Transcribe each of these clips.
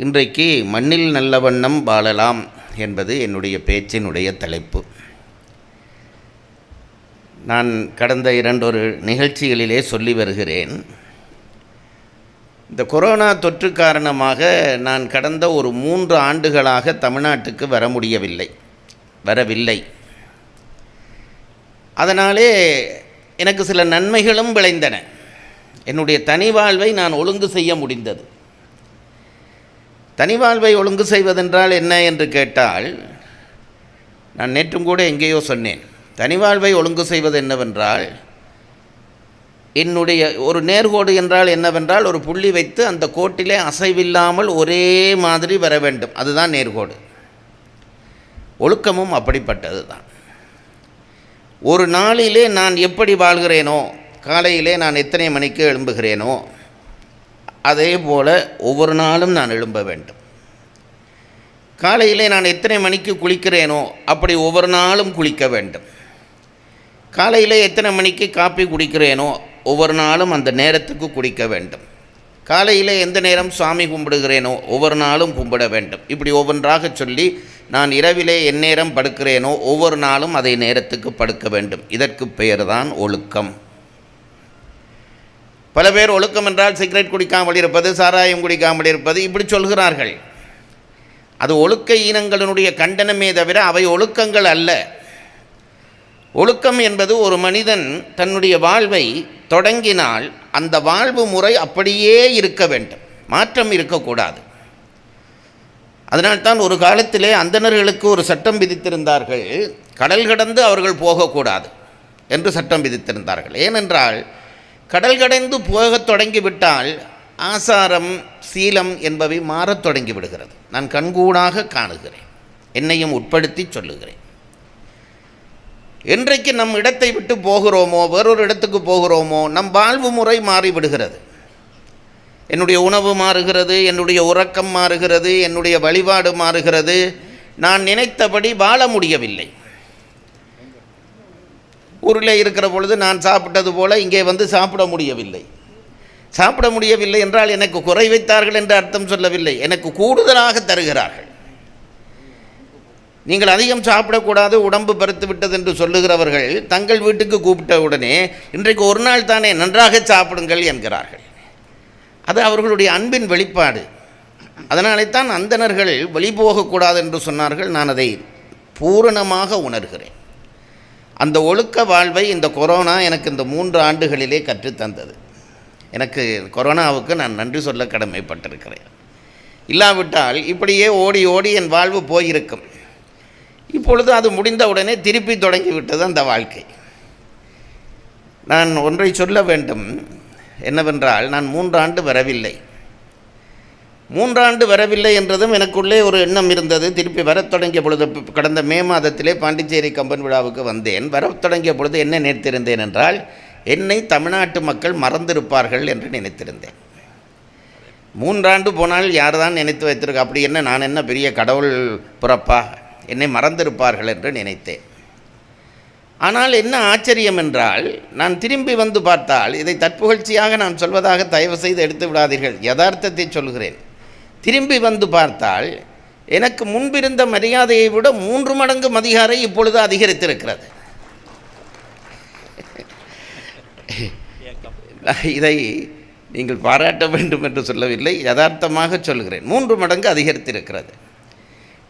இன்றைக்கு மண்ணில் நல்ல வண்ணம் வாழலாம் என்பது என்னுடைய பேச்சினுடைய தலைப்பு. நான் கடந்த இரண்டொரு நிகழ்ச்சிகளிலே சொல்லி வருகிறேன். இந்த கொரோனா தொற்று காரணமாக நான் கடந்த ஒரு 3 ஆண்டுகளாக தமிழ்நாட்டுக்கு வரவில்லை. அதனாலே எனக்கு சில நன்மைகளும் விளைந்தன. என்னுடைய தனி வாழ்வை நான் ஒழுங்கு செய்ய முடிந்தது. தனி வாழ்வை ஒழுங்கு செய்வதென்றால் என்ன என்று கேட்டால், நான் நேற்றும் கூட எங்கேயோ சொன்னேன். தனி வாழ்வை ஒழுங்கு செய்வது என்னவென்றால், என்னுடைய ஒரு நேர்கோடு என்றால் என்னவென்றால், ஒரு புள்ளி வைத்து அந்த கோட்டிலே அசைவில்லாமல் ஒரே மாதிரி வர வேண்டும். அதுதான் நேர்கோடு. ஒழுக்கமும் அப்படிப்பட்டது தான். ஒரு நாளிலே நான் எப்படி வாழ்கிறேனோ, காலையிலே நான் எத்தனை மணிக்கு எழும்புகிறேனோ அதே போல் ஒவ்வொரு நாளும் நான் எழும்ப வேண்டும். காலையிலே நான் எத்தனை மணிக்கு குளிக்கிறேனோ அப்படி ஒவ்வொரு நாளும் குளிக்க வேண்டும். காலையிலே எத்தனை மணிக்கு காப்பி குடிக்கிறேனோ ஒவ்வொரு நாளும் அந்த நேரத்துக்கு குடிக்க வேண்டும். காலையிலே எந்த நேரம் சாமி கும்பிடுகிறேனோ ஒவ்வொரு நாளும் கும்பிட வேண்டும். இப்படி ஒவ்வொன்றாக சொல்லி, நான் இரவிலே எந்நேரம் படுக்கிறேனோ ஒவ்வொரு நாளும் அதே நேரத்துக்கு படுக்க வேண்டும். இதற்கு பெயர் தான் ஒழுக்கம். பல பேர் ஒழுக்கம் என்றால் சிகரெட் குடிக்காமல் இருப்பது, சாராயம் குடிக்காமல் இருப்பது, இப்படி சொல்கிறார்கள். அது ஒழுக்க ஈனங்களினுடைய கண்டனமே தவிர அவை ஒழுக்கங்கள் அல்ல. ஒழுக்கம் என்பது ஒரு மனிதன் தன்னுடைய வாழ்வை தொடங்கினால் அந்த வாழ்வு முறை அப்படியே இருக்க வேண்டும், மாற்றம் இருக்கக்கூடாது. அதனால்தான் ஒரு காலத்திலே அந்தணர்களுக்கு ஒரு சட்டம் விதித்திருந்தார்கள். கடல் கடந்து அவர்கள் போகக்கூடாது என்று சட்டம் விதித்திருந்தார்கள். ஏனென்றால் கடல் கடைந்து போகத் தொடங்கிவிட்டால் ஆசாரம், சீலம் என்பவை மாறத் தொடங்கி விடுகிறது. நான் கண்கூடாக காணுகிறேன், என்னையும் உட்படுத்தி சொல்லுகிறேன். என்றைக்கு நம் இடத்தை விட்டு போகிறோமோ, வேறொரு இடத்துக்கு போகிறோமோ, நம் வாழ்வு முறை மாறிவிடுகிறது. என்னுடைய உணவு மாறுகிறது, என்னுடைய உறக்கம் மாறுகிறது, என்னுடைய வழிபாடு மாறுகிறது. நான் நினைத்தபடி வாழ முடியவில்லை. ஊரில் இருக்கிற பொழுது நான் சாப்பிட்டது போல் இங்கே வந்து சாப்பிட முடியவில்லை என்றால் எனக்கு குறை வைத்தார்கள் என்று அர்த்தம் சொல்லவில்லை. எனக்கு கூடுதலாக தருகிறார்கள். நீங்கள் அதிகம் சாப்பிடக்கூடாது, உடம்பு பருத்து விட்டது என்று சொல்லுகிறவர்கள் தங்கள் வீட்டுக்கு கூப்பிட்ட உடனே இன்றைக்கு ஒரு நாள் தானே, நன்றாக சாப்பிடுங்கள் என்கிறார்கள். அது அவர்களுடைய அன்பின் வெளிப்பாடு. அதனாலே தான் அந்தணர்கள் வெளிபோகக்கூடாது என்று சொன்னார்கள். நான் அதை பூரணமாக உணர்கிறேன். அந்த ஒழுக்க வாழ்வை இந்த கொரோனா எனக்கு இந்த 3 ஆண்டுகளிலே கற்றுத்தந்தது. எனக்கு கொரோனாவுக்கு நான் நன்றி சொல்ல கடமைப்பட்டிருக்கிறேன். இல்லாவிட்டால் இப்படியே ஓடி ஓடி என் வாழ்வு போயிருக்கும். இப்பொழுது அது முடிந்தவுடனே திருப்பி தொடங்கிவிட்டது அந்த வாழ்க்கை. நான் ஒன்றை சொல்ல வேண்டும். என்னவென்றால், நான் 3 ஆண்டு வரவில்லை. 3 ஆண்டு வரவில்லை என்றதும் எனக்குள்ளே ஒரு எண்ணம் இருந்தது. திருப்பி வரத் தொடங்கிய பொழுது, கடந்த மே மாதத்திலே பாண்டிச்சேரி கம்பன் விழாவுக்கு வந்தேன். வரத் தொடங்கிய பொழுது என்ன நினைத்திருந்தேன் என்றால், என்னை தமிழ்நாட்டு மக்கள் மறந்திருப்பார்கள் என்று நினைத்திருந்தேன். 3 ஆண்டு போனால் யார் தான் நினைத்து வைத்திருக்க, அப்படி என்ன, நான் என்ன பெரிய கடவுள் பிறப்பா, என்னை மறந்திருப்பார்கள் என்று நினைத்தேன். ஆனால் என்ன ஆச்சரியம் என்றால், நான் திரும்பி வந்து பார்த்தால், இதை தற்புகழ்ச்சியாக நான் சொல்வதாக தயவு செய்து எடுத்து விடாதீர்கள், யதார்த்தத்தை சொல்கிறேன். திரும்பி வந்து பார்த்தால் எனக்கு முன்பிருந்த மரியாதையை விட 3 மடங்கு மதிகாரை இப்பொழுது அதிகரித்திருக்கிறது. இதை நீங்கள் பாராட்ட வேண்டும் என்று சொல்லவில்லை, யதார்த்தமாக சொல்கிறேன். 3 மடங்கு அதிகரித்திருக்கிறது.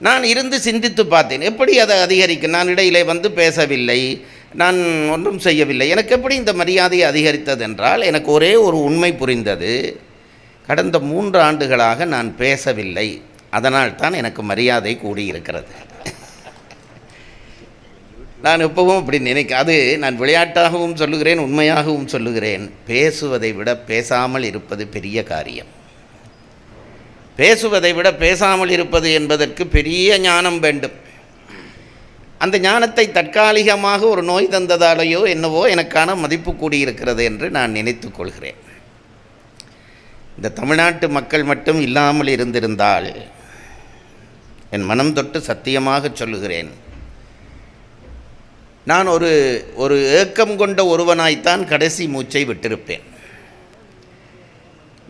நான் இருந்து சிந்தித்து பார்த்தேன், எப்படி அதை அதிகரிக்கும். நான் இடையிலே வந்து பேசவில்லை, நான் ஒன்றும் செய்யவில்லை. எனக்கு எப்படி இந்த மரியாதை அதிகரித்தது என்றால், எனக்கு ஒரே ஒரு உண்மை புரிந்தது. கடந்த 3 ஆண்டுகளாக நான் பேசவில்லை, அதனால் தான் எனக்கு மரியாதை கூடியிருக்கிறது. நான் எப்பவும் இப்படி அது நான் விளையாட்டாகவும் சொல்லுகிறேன், உண்மையாகவும் சொல்லுகிறேன். பேசுவதை விட பேசாமல் இருப்பது பெரிய காரியம். பேசுவதை விட பேசாமல் இருப்பது என்பதற்கு பெரிய ஞானம் வேண்டும். அந்த ஞானத்தை தற்காலிகமாக ஒரு நோய் தந்ததாலேயோ என்னவோ எனக்கான மதிப்பு கூடியிருக்கிறது என்று நான் நினைத்து கொள்கிறேன். இந்த தமிழ்நாட்டு மக்கள் மட்டும் இல்லாமல் இருந்திருந்தால், என் மனம் தொட்டு சத்தியமாக சொல்லுகிறேன், நான் ஒரு ஏக்கம் கொண்ட ஒருவனாய்த்தான் கடைசி மூச்சை விட்டிருப்பேன்.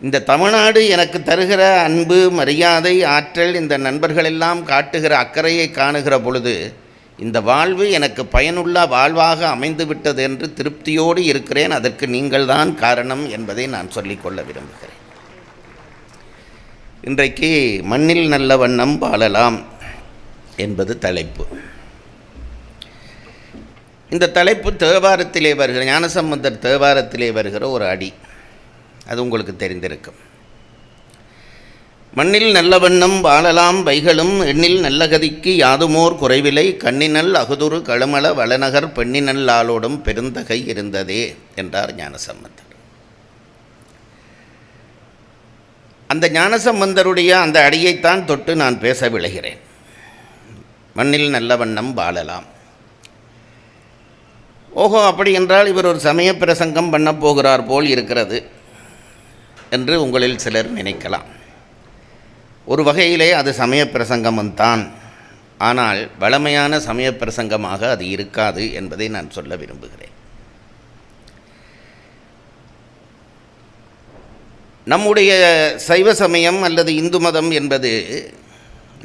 இந்த தமிழ்நாடு எனக்கு தருகிற அன்பு, மரியாதை, ஆற்றல், இந்த நண்பர்களெல்லாம் காட்டுகிற அக்கறையை காணுகிற பொழுது இந்த வாழ்வு எனக்கு பயனுள்ள வாழ்வாக அமைந்துவிட்டது என்று திருப்தியோடு இருக்கிறேன். அதற்கு நீங்கள்தான் காரணம் என்பதை நான் சொல்லிக்கொள்ள விரும்புகிறேன். இன்றைக்கு மண்ணில் நல்ல வண்ணம் வாழலாம் என்பது தலைப்பு. இந்த தலைப்பு தேவாரத்திலே வருகிற, ஞானசம்பந்தர் தேவாரத்திலே வருகிற ஒரு அடி. அது உங்களுக்கு தெரிந்திருக்கும். மண்ணில் நல்ல வண்ணம் வாழலாம் வைகளும் எண்ணில் நல்ல கதிக்கு யாதுமோர் குறைவிலை கண்ணினல் அகுதுரு களுமள வளநகர் பெண்ணினல் ஆளோடும் பெருந்தகை இருந்ததே என்றார் ஞானசம்பந்தர். அந்த ஞானசம்பந்தருடைய அந்த அடியைத்தான் தொட்டு நான் பேச விளைகிறேன். மண்ணில் நல்ல வண்ணம் வாழலாம். ஓஹோ, அப்படி என்றால் இவர் ஒரு சமய பிரசங்கம் பண்ண போகிறார் போல் இருக்கிறது என்று உங்களில் சிலர் நினைக்கலாம். ஒரு வகையிலே அது சமய பிரசங்கம்தான். ஆனால் வளமையான சமய பிரசங்கமாக அது இருக்காது என்பதை நான் சொல்ல விரும்புகிறேன். நம்முடைய சைவ சமயம் அல்லது இந்து மதம் என்பது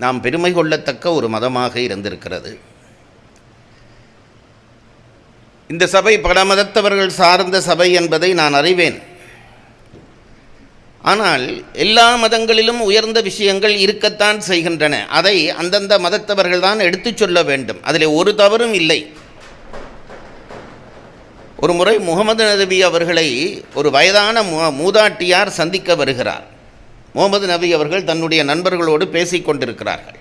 நாம் பெருமை கொள்ளத்தக்க ஒரு மதமாக இருந்திருக்கிறது. இந்த சபை பல மதத்தவர்கள் சார்ந்த சபை என்பதை நான் அறிவேன். ஆனால் எல்லா மதங்களிலும் உயர்ந்த விஷயங்கள் இருக்கத்தான் செய்கின்றன. அதை அந்தந்த மதத்தவர்கள் தான் எடுத்துச் சொல்ல வேண்டும். அதில் ஒரு தவறும் இல்லை. ஒரு முறை முகமது நபி அவர்களை ஒரு வயதான மூதாட்டியார் சந்திக்க வருகிறார். முகமது நபி அவர்கள் தன்னுடைய நண்பர்களோடு பேசிக்கொண்டிருக்கிறார்கள்.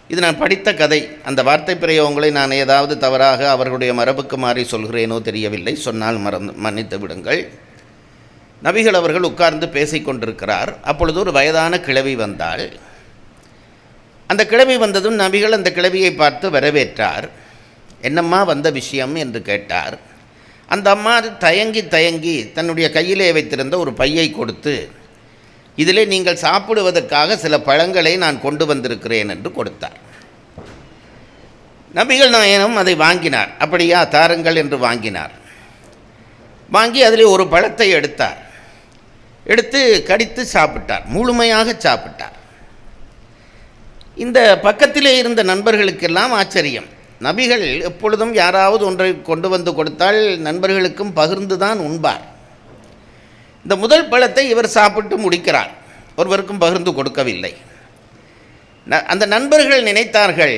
இது நான் படித்த கதை. அந்த வார்த்தை பிரயோகங்களை நான் ஏதாவது தவறாக அவர்களுடைய மரபுக்கு மாறி சொல்கிறேனோ தெரியவில்லை. சொன்னால் மன்னித்து விடுங்கள். நபிகள் அவர்கள் உட்கார்ந்து பேசிக்கொண்டிருக்கிறார். அப்பொழுது ஒரு வயதான கிழவி வந்தாள். அந்த கிழவி வந்ததும் நபிகள் அந்த கிழவியை பார்த்து வரவேற்றார். என்னம்மா வந்த விஷயம் என்று கேட்டார். அந்த அம்மா தயங்கி தன்னுடைய கையிலே வைத்திருந்த ஒரு பையை கொடுத்து, இதிலே நீங்கள் சாப்பிடுவதற்காக சில பழங்களை நான் கொண்டு வந்திருக்கிறேன் என்று கொடுத்தார். நபிகள் நாயகம் அதை வாங்கினார். அப்படியா, தாருங்கள் என்று வாங்கினார். வாங்கி அதில் ஒரு பழத்தை எடுத்தார். எடுத்து கடித்து சாப்பிட்டார். முழுமையாக சாப்பிட்டார். இந்த பக்கத்திலே இருந்த நண்பர்களுக்கெல்லாம் ஆச்சரியம். நபிகள் எப்பொழுதும் யாராவது ஒன்றை கொண்டு வந்து கொடுத்தால் நண்பர்களுக்கும் பகிர்ந்து தான் உண்பார். இந்த முதல் பழத்தை இவர் சாப்பிட்டு முடிக்கிறார். ஒருவருக்கும் பகிர்ந்து கொடுக்கவில்லை. அந்த நண்பர்கள் நினைத்தார்கள்,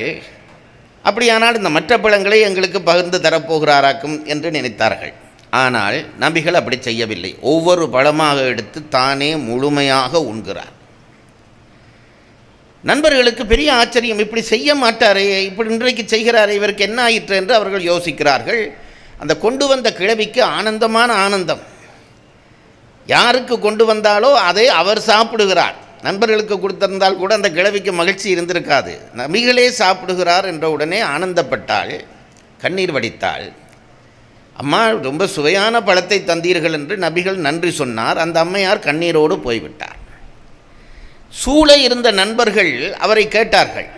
அப்படியானால் இந்த மற்ற பழங்களை எங்களுக்கு பகிர்ந்து தரப்போகிறாராக்கும் என்று நினைத்தார்கள். ஆனால் நபிகள் அப்படி செய்யவில்லை. ஒவ்வொரு பழமாக எடுத்து தானே முழுமையாக உண்கிறார். நண்பர்களுக்கு பெரிய ஆச்சரியம். இப்படி செய்ய மாட்டாரே, இப்படி இன்றைக்கு செய்கிறாரே, இவருக்கு என்ன ஆயிற்று என்று அவர்கள் யோசிக்கிறார்கள். அந்த கொண்டு வந்த கிழவிக்கு ஆனந்தமான ஆனந்தம். யாருக்கு கொண்டு வந்தாலோ அதை அவர் சாப்பிடுகிறார். நண்பர்களுக்கு கொடுத்திருந்தால் கூட அந்த கிழவிக்கு மகிழ்ச்சி இருந்திருக்காது. நபிகளே சாப்பிடுகிறார் என்ற உடனே ஆனந்தப்பட்டாள், கண்ணீர் வடித்தாள். அம்மா, ரொம்ப சுவையான பழத்தை தந்தீர்கள் என்று நபிகள் நன்றி சொன்னார். அந்த அம்மையார் கண்ணீரோடு போய்விட்டார். சூழ இருந்த நண்பர்கள் அவரை கேட்டார்கள்,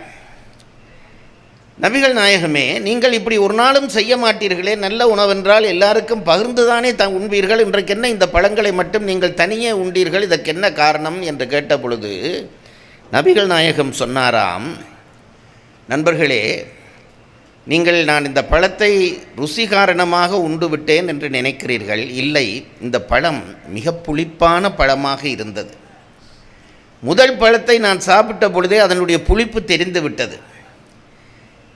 நபிகள் நாயகமே, நீங்கள் இப்படி ஒரு நாளும் செய்ய மாட்டீர்களே, நல்ல உணவென்றால் எல்லாருக்கும் பகிர்ந்துதானே உண்பீர்கள், இன்றைக்கு என்ன இந்த பழங்களை மட்டும் நீங்கள் தனியே உண்டீர்கள், இதற்கு என்ன காரணம் என்று கேட்ட பொழுது நபிகள் நாயகம் சொன்னாராம், நண்பர்களே, நீங்கள் நான் இந்த பழத்தை ருசி காரணமாக உண்டு விட்டேன் என்று நினைக்கிறீர்கள். இல்லை, இந்த பழம் மிக புளிப்பான பழமாக இருந்தது. முதல் பழத்தை நான் சாப்பிட்ட பொழுதே அதனுடைய புளிப்பு தெரிந்து விட்டது.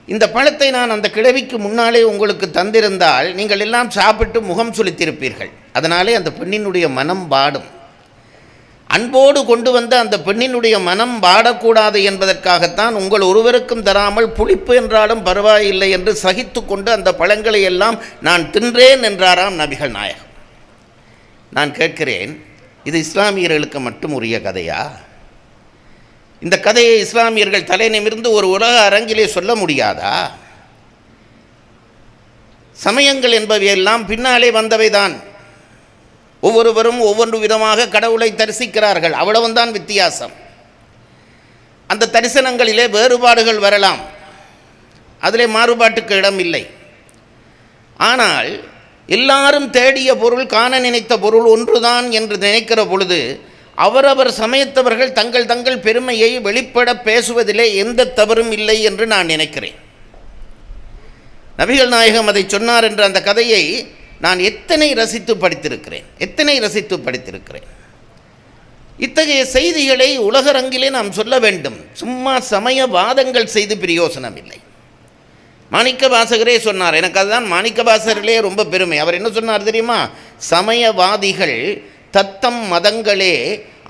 இந்த பழத்தை நான் அந்த கிழவிக்கு முன்னாலே உங்களுக்கு தந்திருந்தால் நீங்கள் எல்லாம் சாப்பிட்டு முகம் சுளித்திருப்பீர்கள். அதனாலே அந்த பெண்ணினுடைய மனம் வாடும். அன்போடு கொண்டு வந்த அந்த பெண்ணினுடைய மனம் வாடக்கூடாது என்பதற்காகத்தான் உங்கள் ஒருவருக்கும் தராமல் புளிப்பு என்றாலும் பரவாயில்லை என்று சகித்து கொண்டு அந்த பழங்களை எல்லாம் நான் தின்றேன் என்றாராம் நபிகள் நாயகம். நான் கேட்கிறேன், இது இஸ்லாமியர்களுக்கு மட்டும் உரிய கதையா? இந்த கதையை இஸ்லாமியர்கள் தலை நிமிர்ந்து ஒரு உலக அரங்கிலே சொல்ல முடியாதா? சமயங்கள் என்பவையெல்லாம் பின்னாலே வந்தவைதான். ஒவ்வொருவரும் ஒவ்வொரு விதமாக கடவுளை தரிசிக்கிறார்கள், அவ்வளவுதான் வித்தியாசம். அந்த தரிசனங்களிலே வேறுபாடுகள் வரலாம், அதிலே மாறுபாட்டுக்கு இடம் இல்லை. ஆனால் எல்லாரும் தேடிய பொருள், காண நினைத்த பொருள் ஒன்றுதான் என்று நினைக்கிற பொழுது அவரவர் சமயத்தவர்கள் தங்கள் தங்கள் பெருமையை வெளிப்பட பேசுவதிலே எந்த தவறும் இல்லை என்று நான் நினைக்கிறேன். நபிகள் நாயகம் அதை சொன்னார் என்ற அந்த கதையை நான் எத்தனை ரசித்து படித்திருக்கிறேன். இத்தகைய செய்திகளை உலகரங்கிலே நாம் சொல்ல வேண்டும். சும்மா சமயவாதங்கள் செய்து பிரயோசனம் இல்லை. மாணிக்க வாசகரே சொன்னார், எனக்கு அதுதான் மாணிக்க வாசகர்களே ரொம்ப பெருமை. அவர் என்ன சொன்னார் தெரியுமா? சமயவாதிகள் தத்தம் மதங்களே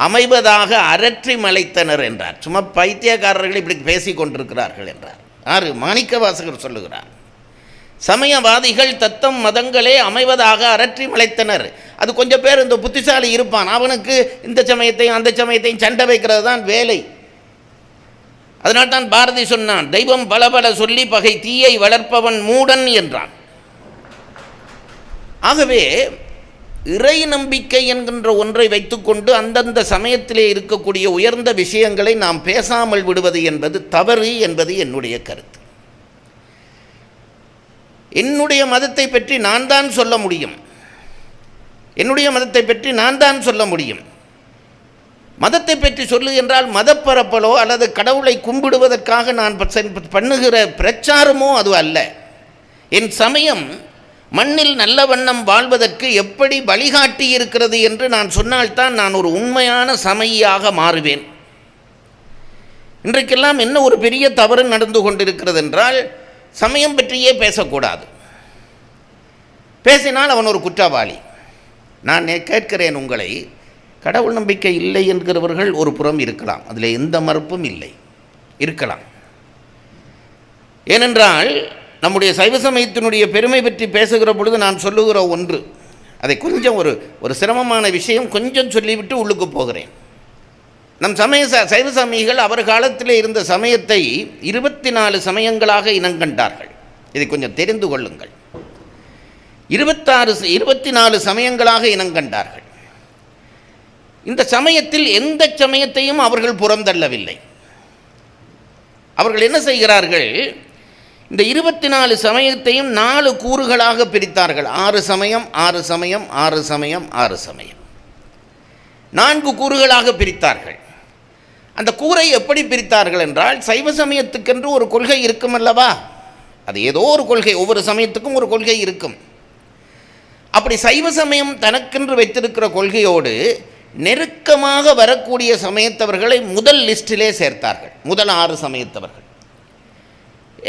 அமைவதாக அரற்றி மலைத்தனர் என்றார். சும்மா பைத்தியக்காரர்கள் இப்படி பேசி கொண்டிருக்கிறார்கள் என்றார். யாரு? மாணிக்க வாசகர் சொல்லுகிறார். சமயவாதிகள் தத்தம் மதங்களே அமைவதாக அரற்றி மலைத்தனர். அது கொஞ்சம் பேர் இந்த புத்திசாலி இருப்பான், அவனுக்கு இந்த சமயத்தையும் அந்த சமயத்தையும் சண்டை வைக்கிறது தான் வேலை. அதனால் தான் பாரதி சொன்னான், தெய்வம் பல பல சொல்லி பகை தீயை வளர்ப்பவன் மூடன் என்றான். ஆகவே இறை நம்பிக்கை என்கின்ற ஒன்றை வைத்துக்கொண்டு அந்தந்த சமயத்திலே இருக்கக்கூடிய உயர்ந்த விஷயங்களை நாம் பேசாமல் விடுவது என்பது தவறு என்பது என்னுடைய கருத்து. என்னுடைய மதத்தை பற்றி நான் தான் சொல்ல முடியும். மதத்தை பற்றி சொல்லு என்றால் மதப்பரப்பலோ அல்லது கடவுளை கும்பிடுவதற்காக நான் பண்ணுகிற பிரச்சாரமோ அது அல்ல. என் சமயம் மண்ணில் நல்ல வண்ணம் வாழ்வதற்கு எப்படி வழிகாட்டி இருக்கிறது என்று நான் சொன்னால்தான் நான் ஒரு உண்மையான சமயியாக மாறுவேன். இன்றைக்கெல்லாம் என்ன ஒரு பெரிய தவறு நடந்து கொண்டிருக்கிறது என்றால், சமயம் பற்றியே பேசக்கூடாது, பேசினால் அவன் ஒரு குற்றவாளி. நான் கேட்கிறேன் உங்களை, கடவுள் நம்பிக்கை இல்லை என்கிறவர்கள் ஒரு புறம் இருக்கலாம், அதில் எந்த மறுப்பும் இல்லை, இருக்கலாம். ஏனென்றால் நம்முடைய சைவ சமயத்தினுடைய பெருமை பற்றி பேசுகிற பொழுது நான் சொல்லுகிற ஒன்று, அதை கொஞ்சம் ஒரு சிரமமான விஷயம் கொஞ்சம் சொல்லிவிட்டு உள்ளுக்கு போகிறேன். நம் சைவ சமயிகள் அவர் காலத்தில் இருந்த சமயத்தை 24 சமயங்களாக இனங்கண்டார்கள். இதை கொஞ்சம் தெரிந்து கொள்ளுங்கள். 24 சமயங்களாக இனங்கண்டார்கள். இந்த சமயத்தில் எந்த சமயத்தையும் அவர்கள் புறந்தள்ளவில்லை. அவர்கள் என்ன செய்கிறார்கள்? இந்த 24 சமயத்தையும் 4 கூறுகளாக பிரித்தார்கள். 6 சமயம் 6 சமயம் 6 சமயம் 6 சமயம் 4 கூறுகளாக பிரித்தார்கள். அந்த கூரை எப்படி பிரித்தார்கள் என்றால், சைவ சமயத்துக்கென்று ஒரு கொள்கை இருக்கும் அல்லவா, அது ஏதோ ஒரு கொள்கை, ஒவ்வொரு சமயத்துக்கும் ஒரு கொள்கை இருக்கும். அப்படி சைவ சமயம் தனக்கென்று வைத்திருக்கிற கொள்கையோடு நெருக்கமாக வரக்கூடிய சமயத்தவர்களை முதல் லிஸ்டிலே சேர்த்தார்கள். முதல் 6 சமயத்தவர்கள்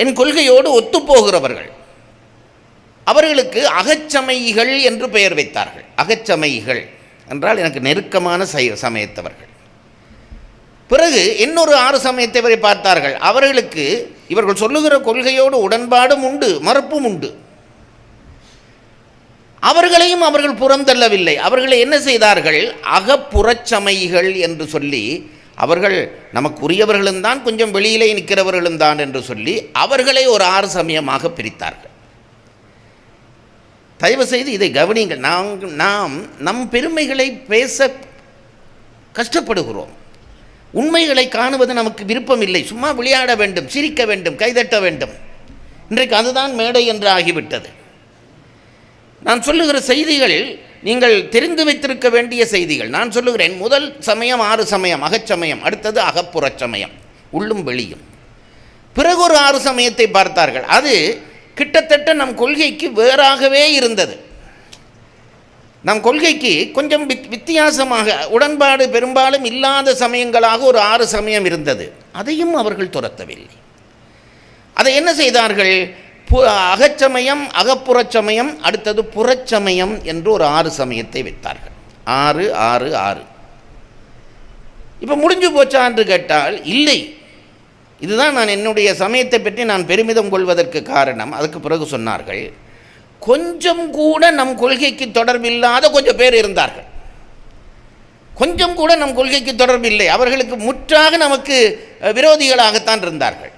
என் கொள்கையோடு ஒத்துப்போகிறவர்கள், அவர்களுக்கு அகச்சமயிகள் என்று பெயர் வைத்தார்கள். அகச்சமயிகள் என்றால் எனக்கு நெருக்கமான சமயத்தவர்கள். பிறகு இன்னொரு 6 சமயத்தவரை பார்த்தார்கள். அவர்களுக்கு இவர்கள் சொல்லுகிற கொள்கையோடு உடன்பாடும் உண்டு, மறுப்பும் உண்டு. அவர்களையும் அவர்கள் புறந்தள்ளவில்லை. அவர்களை என்ன செய்தார்கள்? அகப்புறச்சமயிகள் என்று சொல்லி, அவர்கள் நமக்குரியவர்களும் தான், கொஞ்சம் வெளியிலே நிற்கிறவர்களும் தான் என்று சொல்லி அவர்களை ஒரு 6 சமயமாக பிரித்தார்கள். தயவு செய்து இதை கவனிங்கள். நாம் நம் பெருமைகளை பேச கஷ்டப்படுகிறோம். உண்மைகளை காணுவது நமக்கு விருப்பம் இல்லை. சும்மா விளையாட வேண்டும், சிரிக்க வேண்டும், கைதட்ட வேண்டும். இன்றைக்கு அதுதான் மேடை என்று ஆகிவிட்டது. நான் சொல்லுகிற செய்திகள் நீங்கள் தெரிந்து வைத்திருக்க வேண்டிய செய்திகள். நான் சொல்லுகிறேன், முதல் சமயம் 6 சமயம் அகச்சமயம், அடுத்தது அகப்புறச்சமயம், உள்ளும் வெளியும். பிறகு ஒரு 6 சமயத்தை பார்த்தார்கள். அது கிட்டத்தட்ட நம் கொள்கைக்கு வேறாகவே இருந்தது. நம் கொள்கைக்கு கொஞ்சம் வித்தியாசமாக, உடன்பாடு பெரும்பாலும் இல்லாத சமயங்களாக ஒரு 6 சமயம் இருந்தது. அதையும் அவர்கள் துரத்தவில்லை. அதை என்ன செய்தார்கள்? அகச்சமயம், அகப்புறச்சமயம், அடுத்தது புறச்சமயம் என்று ஒரு 6 சமயத்தை வைத்தார்கள். 6 6 6. இப்போ முடிஞ்சு போச்சா என்று கேட்டால் இல்லை. இதுதான் நான் என்னுடைய சமயத்தை பற்றி நான் பெருமிதம் கொள்வதற்கு காரணம். அதுக்கு பிறகு சொன்னார்கள், கொஞ்சம் கூட நம் கொள்கைக்கு தொடர்பில்லாத கொஞ்சம் பேர் இருந்தார்கள். கொஞ்சம் கூட நம் கொள்கைக்கு தொடர்பில்லை, அவர்களுக்கு முற்றாக நமக்கு விரோதிகளாகத்தான் இருந்தார்கள்.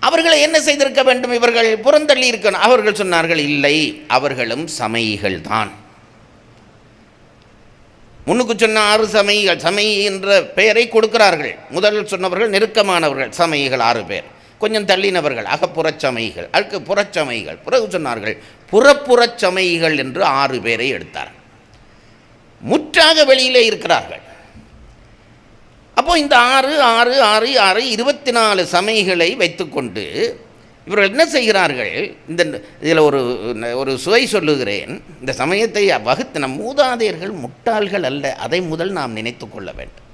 அவர்களை என்ன செய்திருக்க வேண்டும்? இவர்கள் புறந்தள்ளி இருக்கணும். அவர்கள் சொன்னார்கள், இல்லை, அவர்களும் சமயிகள் தான். முன்னுக்கு சொன்ன 6 சமயிகள், சமயி என்ற பெயரை கொடுக்கிறார்கள். முதல் சொன்னவர்கள் நெருக்கமானவர்கள், சமயிகள் 6 பேர். கொஞ்சம் தள்ளினவர்கள் அகப்புறச்சமைகள், அதுக்கு புறச்சமைகள். பிறகு சொன்னார்கள் புறப்புறச்சமைகள் என்று 6 பேரை எடுத்தார்கள். முற்றாக வெளியிலே இருக்கிறார்கள். அப்போ இந்த 6 6 6 6 24 சமைகளை வைத்துக்கொண்டு இவர்கள் என்ன செய்கிறார்கள்? இதில் ஒரு சுவை சொல்லுகிறேன். இந்த சமயத்தை வகுத்து நம் மூதாதையர்கள் முட்டாள்கள் அல்ல, அதை முதல் நாம் நினைத்து கொள்ள வேண்டும்.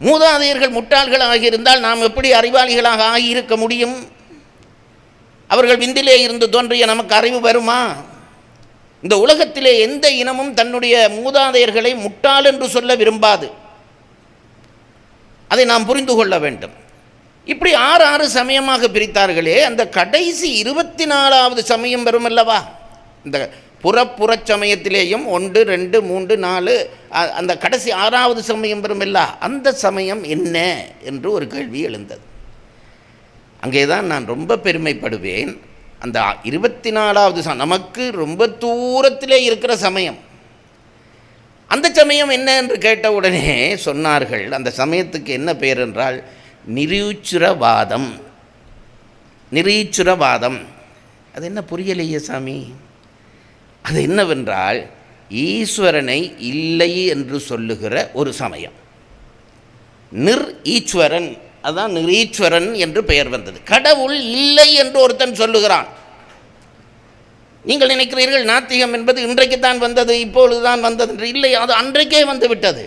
மூதாதையர்கள் முட்டாள்கள் ஆகியிருந்தால் நாம் எப்படி அறிவாளிகளாக ஆகியிருக்க முடியும்? அவர்கள் விந்திலே இருந்து தோன்றிய நமக்கு அறிவு வருமா? இந்த உலகத்திலே எந்த இனமும் தன்னுடைய மூதாதையர்களை முட்டாள் என்று சொல்ல விரும்பாது. அதை நாம் புரிந்து கொள்ள வேண்டும். இப்படி 6 6 சமயமாக பிரித்தார்களே, அந்த கடைசி 24வது சமயம் வரும் அல்லவா? இந்த புறப்புறச் சமயத்திலேயும் 1 2 3 4 அந்த கடைசி 6வது சமயம் வரும் அல்ல, அந்த சமயம் என்ன என்று ஒரு கேள்வி எழுந்தது. அங்கே தான் நான் ரொம்ப பெருமைப்படுவேன். அந்த 24வது நமக்கு ரொம்ப தூரத்திலே இருக்கிற சமயம், அந்த சமயம் என்ன என்று கேட்டவுடனே சொன்னார்கள், அந்த சமயத்துக்கு என்ன பெயர் என்றால் நிரீச்சுரவாதம். நிரீச்சுரவாதம் அது என்ன புரியலையே சாமி? அது என்னவென்றால் ஈஸ்வரனை இல்லை என்று சொல்லுகிற ஒரு சமயம். ஈஸ்வரன், அதான் நிரீஸ்வரன் என்று பெயர் வந்தது. கடவுள் இல்லை என்று ஒருத்தன் சொல்லுகிறான். நீங்கள் நினைக்கிறீர்கள் நாத்திகம் என்பது இன்றைக்கு தான் வந்தது, இப்பொழுது தான் வந்தது என்று. இல்லை, அது அன்றைக்கே வந்து விட்டது.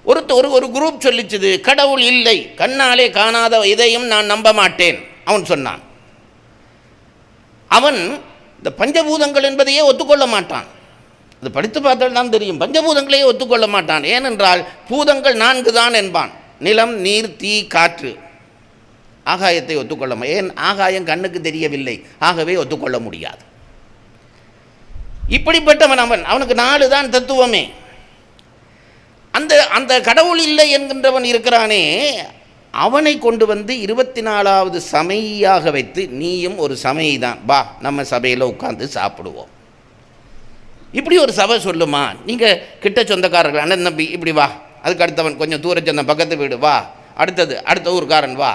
ஒரு குரூப் சொல்லிச்சுது கடவுள் இல்லை, கண்ணாலே காணாத இதையும் நான் நம்ப மாட்டேன். அவன் சொன்னான். அவன் இந்த பஞ்சபூதங்கள் என்பதையே ஒத்துக்கொள்ள மாட்டான். அது படித்து பார்த்தால் தான் தெரியும். பஞ்சபூதங்களையே ஒத்துக்கொள்ள மாட்டான். ஏனென்றால் பூதங்கள் 4 தான் என்பான். நிலம், நீர், தீ, காற்று. ஆகாயத்தை ஒத்துக்கொள்ள ஏன்? ஆகாயம் கண்ணுக்கு தெரியவில்லை, ஆகவே ஒத்துக்கொள்ள முடியாது. இப்படிப்பட்டவன் அவனுக்கு 4 தான் தத்துவமே. அந்த கடவுள் இல்லை என்கின்றவன் இருக்கிறானே, அவனை கொண்டு வந்து 24வது சமையாக வைத்து, நீயும் ஒரு சமையை தான், வா நம்ம சபையில் உட்காந்து சாப்பிடுவோம். இப்படி ஒரு சபை சொல்லுமா? நீங்கள் கிட்ட சொந்தக்காரர்கள், அண்ணன் தம்பி இப்படி வா, அதுக்கு அடுத்தவன் கொஞ்சம் தூர சொந்த பக்கத்து வீடு வா, அடுத்த ஊர்காரன் வா,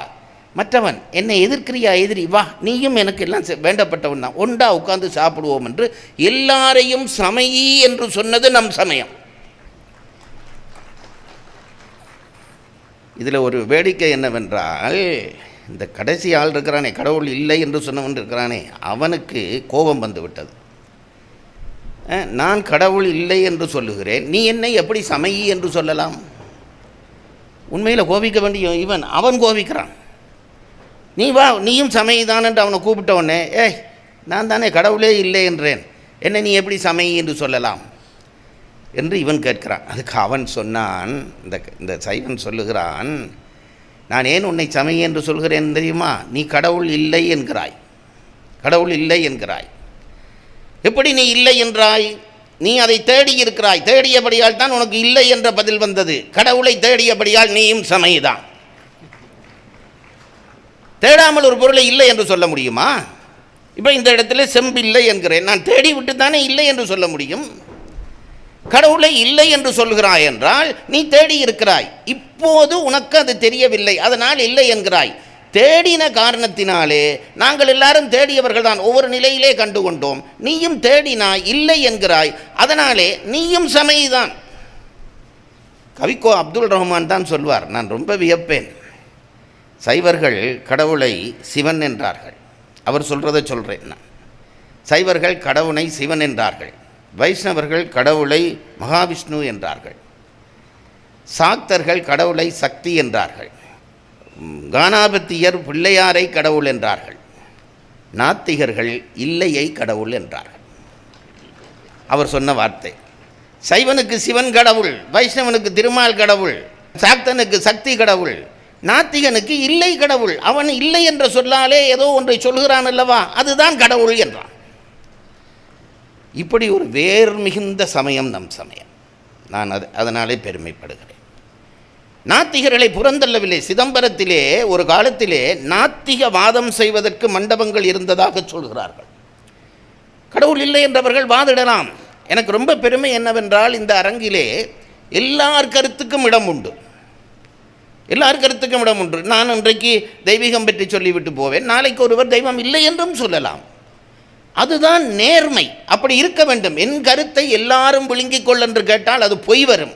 மற்றவன் என்னை எதிர்க்கிறியா எதிரி வா, நீயும் எனக்கு எல்லாம் வேண்டப்பட்டவன் தான், ஒன்றா உட்காந்து சாப்பிடுவோம் என்று எல்லாரையும் சமையி என்று சொன்னது நம் சமயம். இதில் ஒரு வேடிக்கை என்னவென்றால், இந்த கடைசி ஆள் இருக்கிறானே, கடவுள் இல்லை என்று சொன்னவன் இருக்கிறானே, அவனுக்கு கோபம் வந்து விட்டது. நான் கடவுள் இல்லை என்று சொல்லுகிறேன், நீ என்னை எப்படி சமையி என்று சொல்லலாம்? உண்மையில் கோபிக்க வேண்டிய அவன் கோபிக்கிறான். நீ வா, நீயும் சமைதான் என்று அவனை கூப்பிட்டவொடனே, நான் தானே கடவுளே இல்லை என்றேன், என்னை நீ எப்படி சமையி என்று சொல்லலாம் என்று இவன் கேட்கிறான். அதுக்கு அவன் சொன்னான், இந்த சைவன் சொல்லுகிறான், நான் ஏன் உன்னை சமையி என்று சொல்கிறேன் தெரியுமா? நீ கடவுள் இல்லை என்கிறாய். கடவுள் இல்லை என்கிறாய். எப்படி நீ இல்லை என்றாய்? நீ அதை தேடி இருக்கிறாய். தேடியபடியால் தான் உனக்கு இல்லை என்ற பதில் வந்தது. கடவுளை தேடியபடியால் நீயும் சமைதான். தேடாமல் ஒரு பொருளை இல்லை என்று சொல்ல முடியுமா? இப்போ இந்த இடத்துல செம்பில்லை என்கிறேன், நான் தேடி விட்டு தானே இல்லை என்று சொல்ல முடியும். கடவுளை இல்லை என்று சொல்கிறாய் என்றால் நீ தேடி இருக்கிறாய். இப்போது உனக்கு அது தெரியவில்லை, அதனால் இல்லை என்கிறாய். தேடின காரணத்தினாலே நாங்கள் எல்லாரும் தேடியவர்கள் தான், ஒவ்வொரு நிலையிலே கண்டுகொண்டோம். நீயும் தேடினாய், இல்லை என்கிறாய், அதனாலே நீயும் சமைதான். கவிக்கோ அப்துல் ரஹ்மான் தான் சொல்வார், நான் ரொம்ப வியப்பேன். சைவர்கள் கடவுளை சிவன் என்றார்கள். அவர் சொல்கிறத சொல்கிறேன் நான். சைவர்கள் கடவுளை சிவன் என்றார்கள். வைஷ்ணவர்கள் கடவுளை மகாவிஷ்ணு என்றார்கள். சாக்தர்கள் கடவுளை சக்தி என்றார்கள். கானாபத்தியர் பிள்ளையாரை கடவுள் என்றார்கள். நாத்திகர்கள் இல்லையை கடவுள் என்றார்கள். அவர் சொன்ன வார்த்தை. சைவனுக்கு சிவன் கடவுள், வைஷ்ணவனுக்கு திருமால் கடவுள், சாக்தனுக்கு சக்தி கடவுள், நாத்திகனுக்கு இல்லை கடவுள். அவன் இல்லை என்ற சொல்லாலே ஏதோ ஒன்றை சொல்கிறான் அல்லவா, அதுதான் கடவுள் என்றான். இப்படி ஒரு வேர் மிகுந்த சமயம் நம் சமயம். நான் அதனாலே பெருமைப்படுகிறேன். நாத்திகர்களை புறந்தள்ளவில்லை. சிதம்பரத்திலே ஒரு காலத்திலே நாத்திக வாதம் செய்வதற்கு மண்டபங்கள் இருந்ததாக சொல்கிறார்கள். கடவுள் இல்லை என்றவர்கள் வாதிடலாம். எனக்கு ரொம்ப பெருமை என்னவென்றால், இந்த அரங்கிலே எல்லார் கருத்துக்கும் இடம் உண்டு. எல்லார் கருத்துக்கும் இடம் உண்டு. நான் இன்றைக்கு தெய்வீகம் பற்றி சொல்லிவிட்டு போவேன், நாளைக்கு ஒருவர் தெய்வம் இல்லை என்றும் சொல்லலாம். அதுதான் நேர்மை. அப்படி இருக்க வேண்டும். என் கருத்தை எல்லாரும் விழுங்கிக் கொள் என்று கேட்டால் அது பொய் வரும்.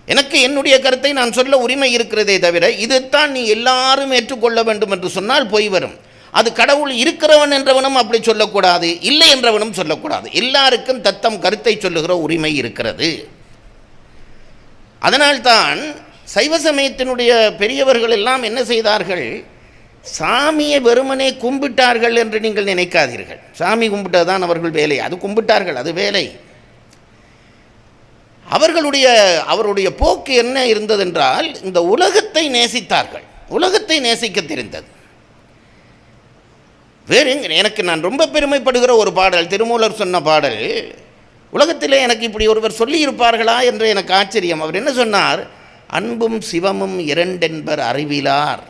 எனக்கு என்னுடைய கருத்தை நான் சொல்ல உரிமை இருக்கிறதே தவிர இதுதான் நீ எல்லாரும் ஏற்றுக்கொள்ள வேண்டும் என்று சொன்னால் பொய் வரும். அது கடவுள் இருக்கிறவன் என்றவனும் அப்படி சொல்லக்கூடாது, இல்லை என்றவனும் சொல்லக்கூடாது. எல்லாருக்கும் தத்தம் கருத்தை சொல்லுகிற உரிமை இருக்கிறது. அதனால்தான் சைவ சமயத்தினுடைய பெரியவர்கள் எல்லாம் என்ன செய்தார்கள், சாமியை வெறுமனே கும்பிட்டார்கள் என்று நீங்கள் நினைக்காதீர்கள். சாமி கும்பிட்டதுதான் அவர்கள் வேலை. அது கும்பிட்டார்கள், அது வேலை. அவருடைய போக்கு என்ன இருந்ததென்றால் இந்த உலகத்தை நேசித்தார்கள். உலகத்தை நேசிக்க தெரிந்தது. வேறு எனக்கு நான் ரொம்ப பெருமைப்படுகிற ஒரு பாடல், திருமூலர் சொன்ன பாடல். உலகத்திலே எனக்கு இப்படி ஒருவர் சொல்லியிருப்பார்களா என்று எனக்கு ஆச்சரியம். அவர் என்ன சொன்னார், அன்பும் சிவமும் இரண்டென்பர் அறிவிலார்.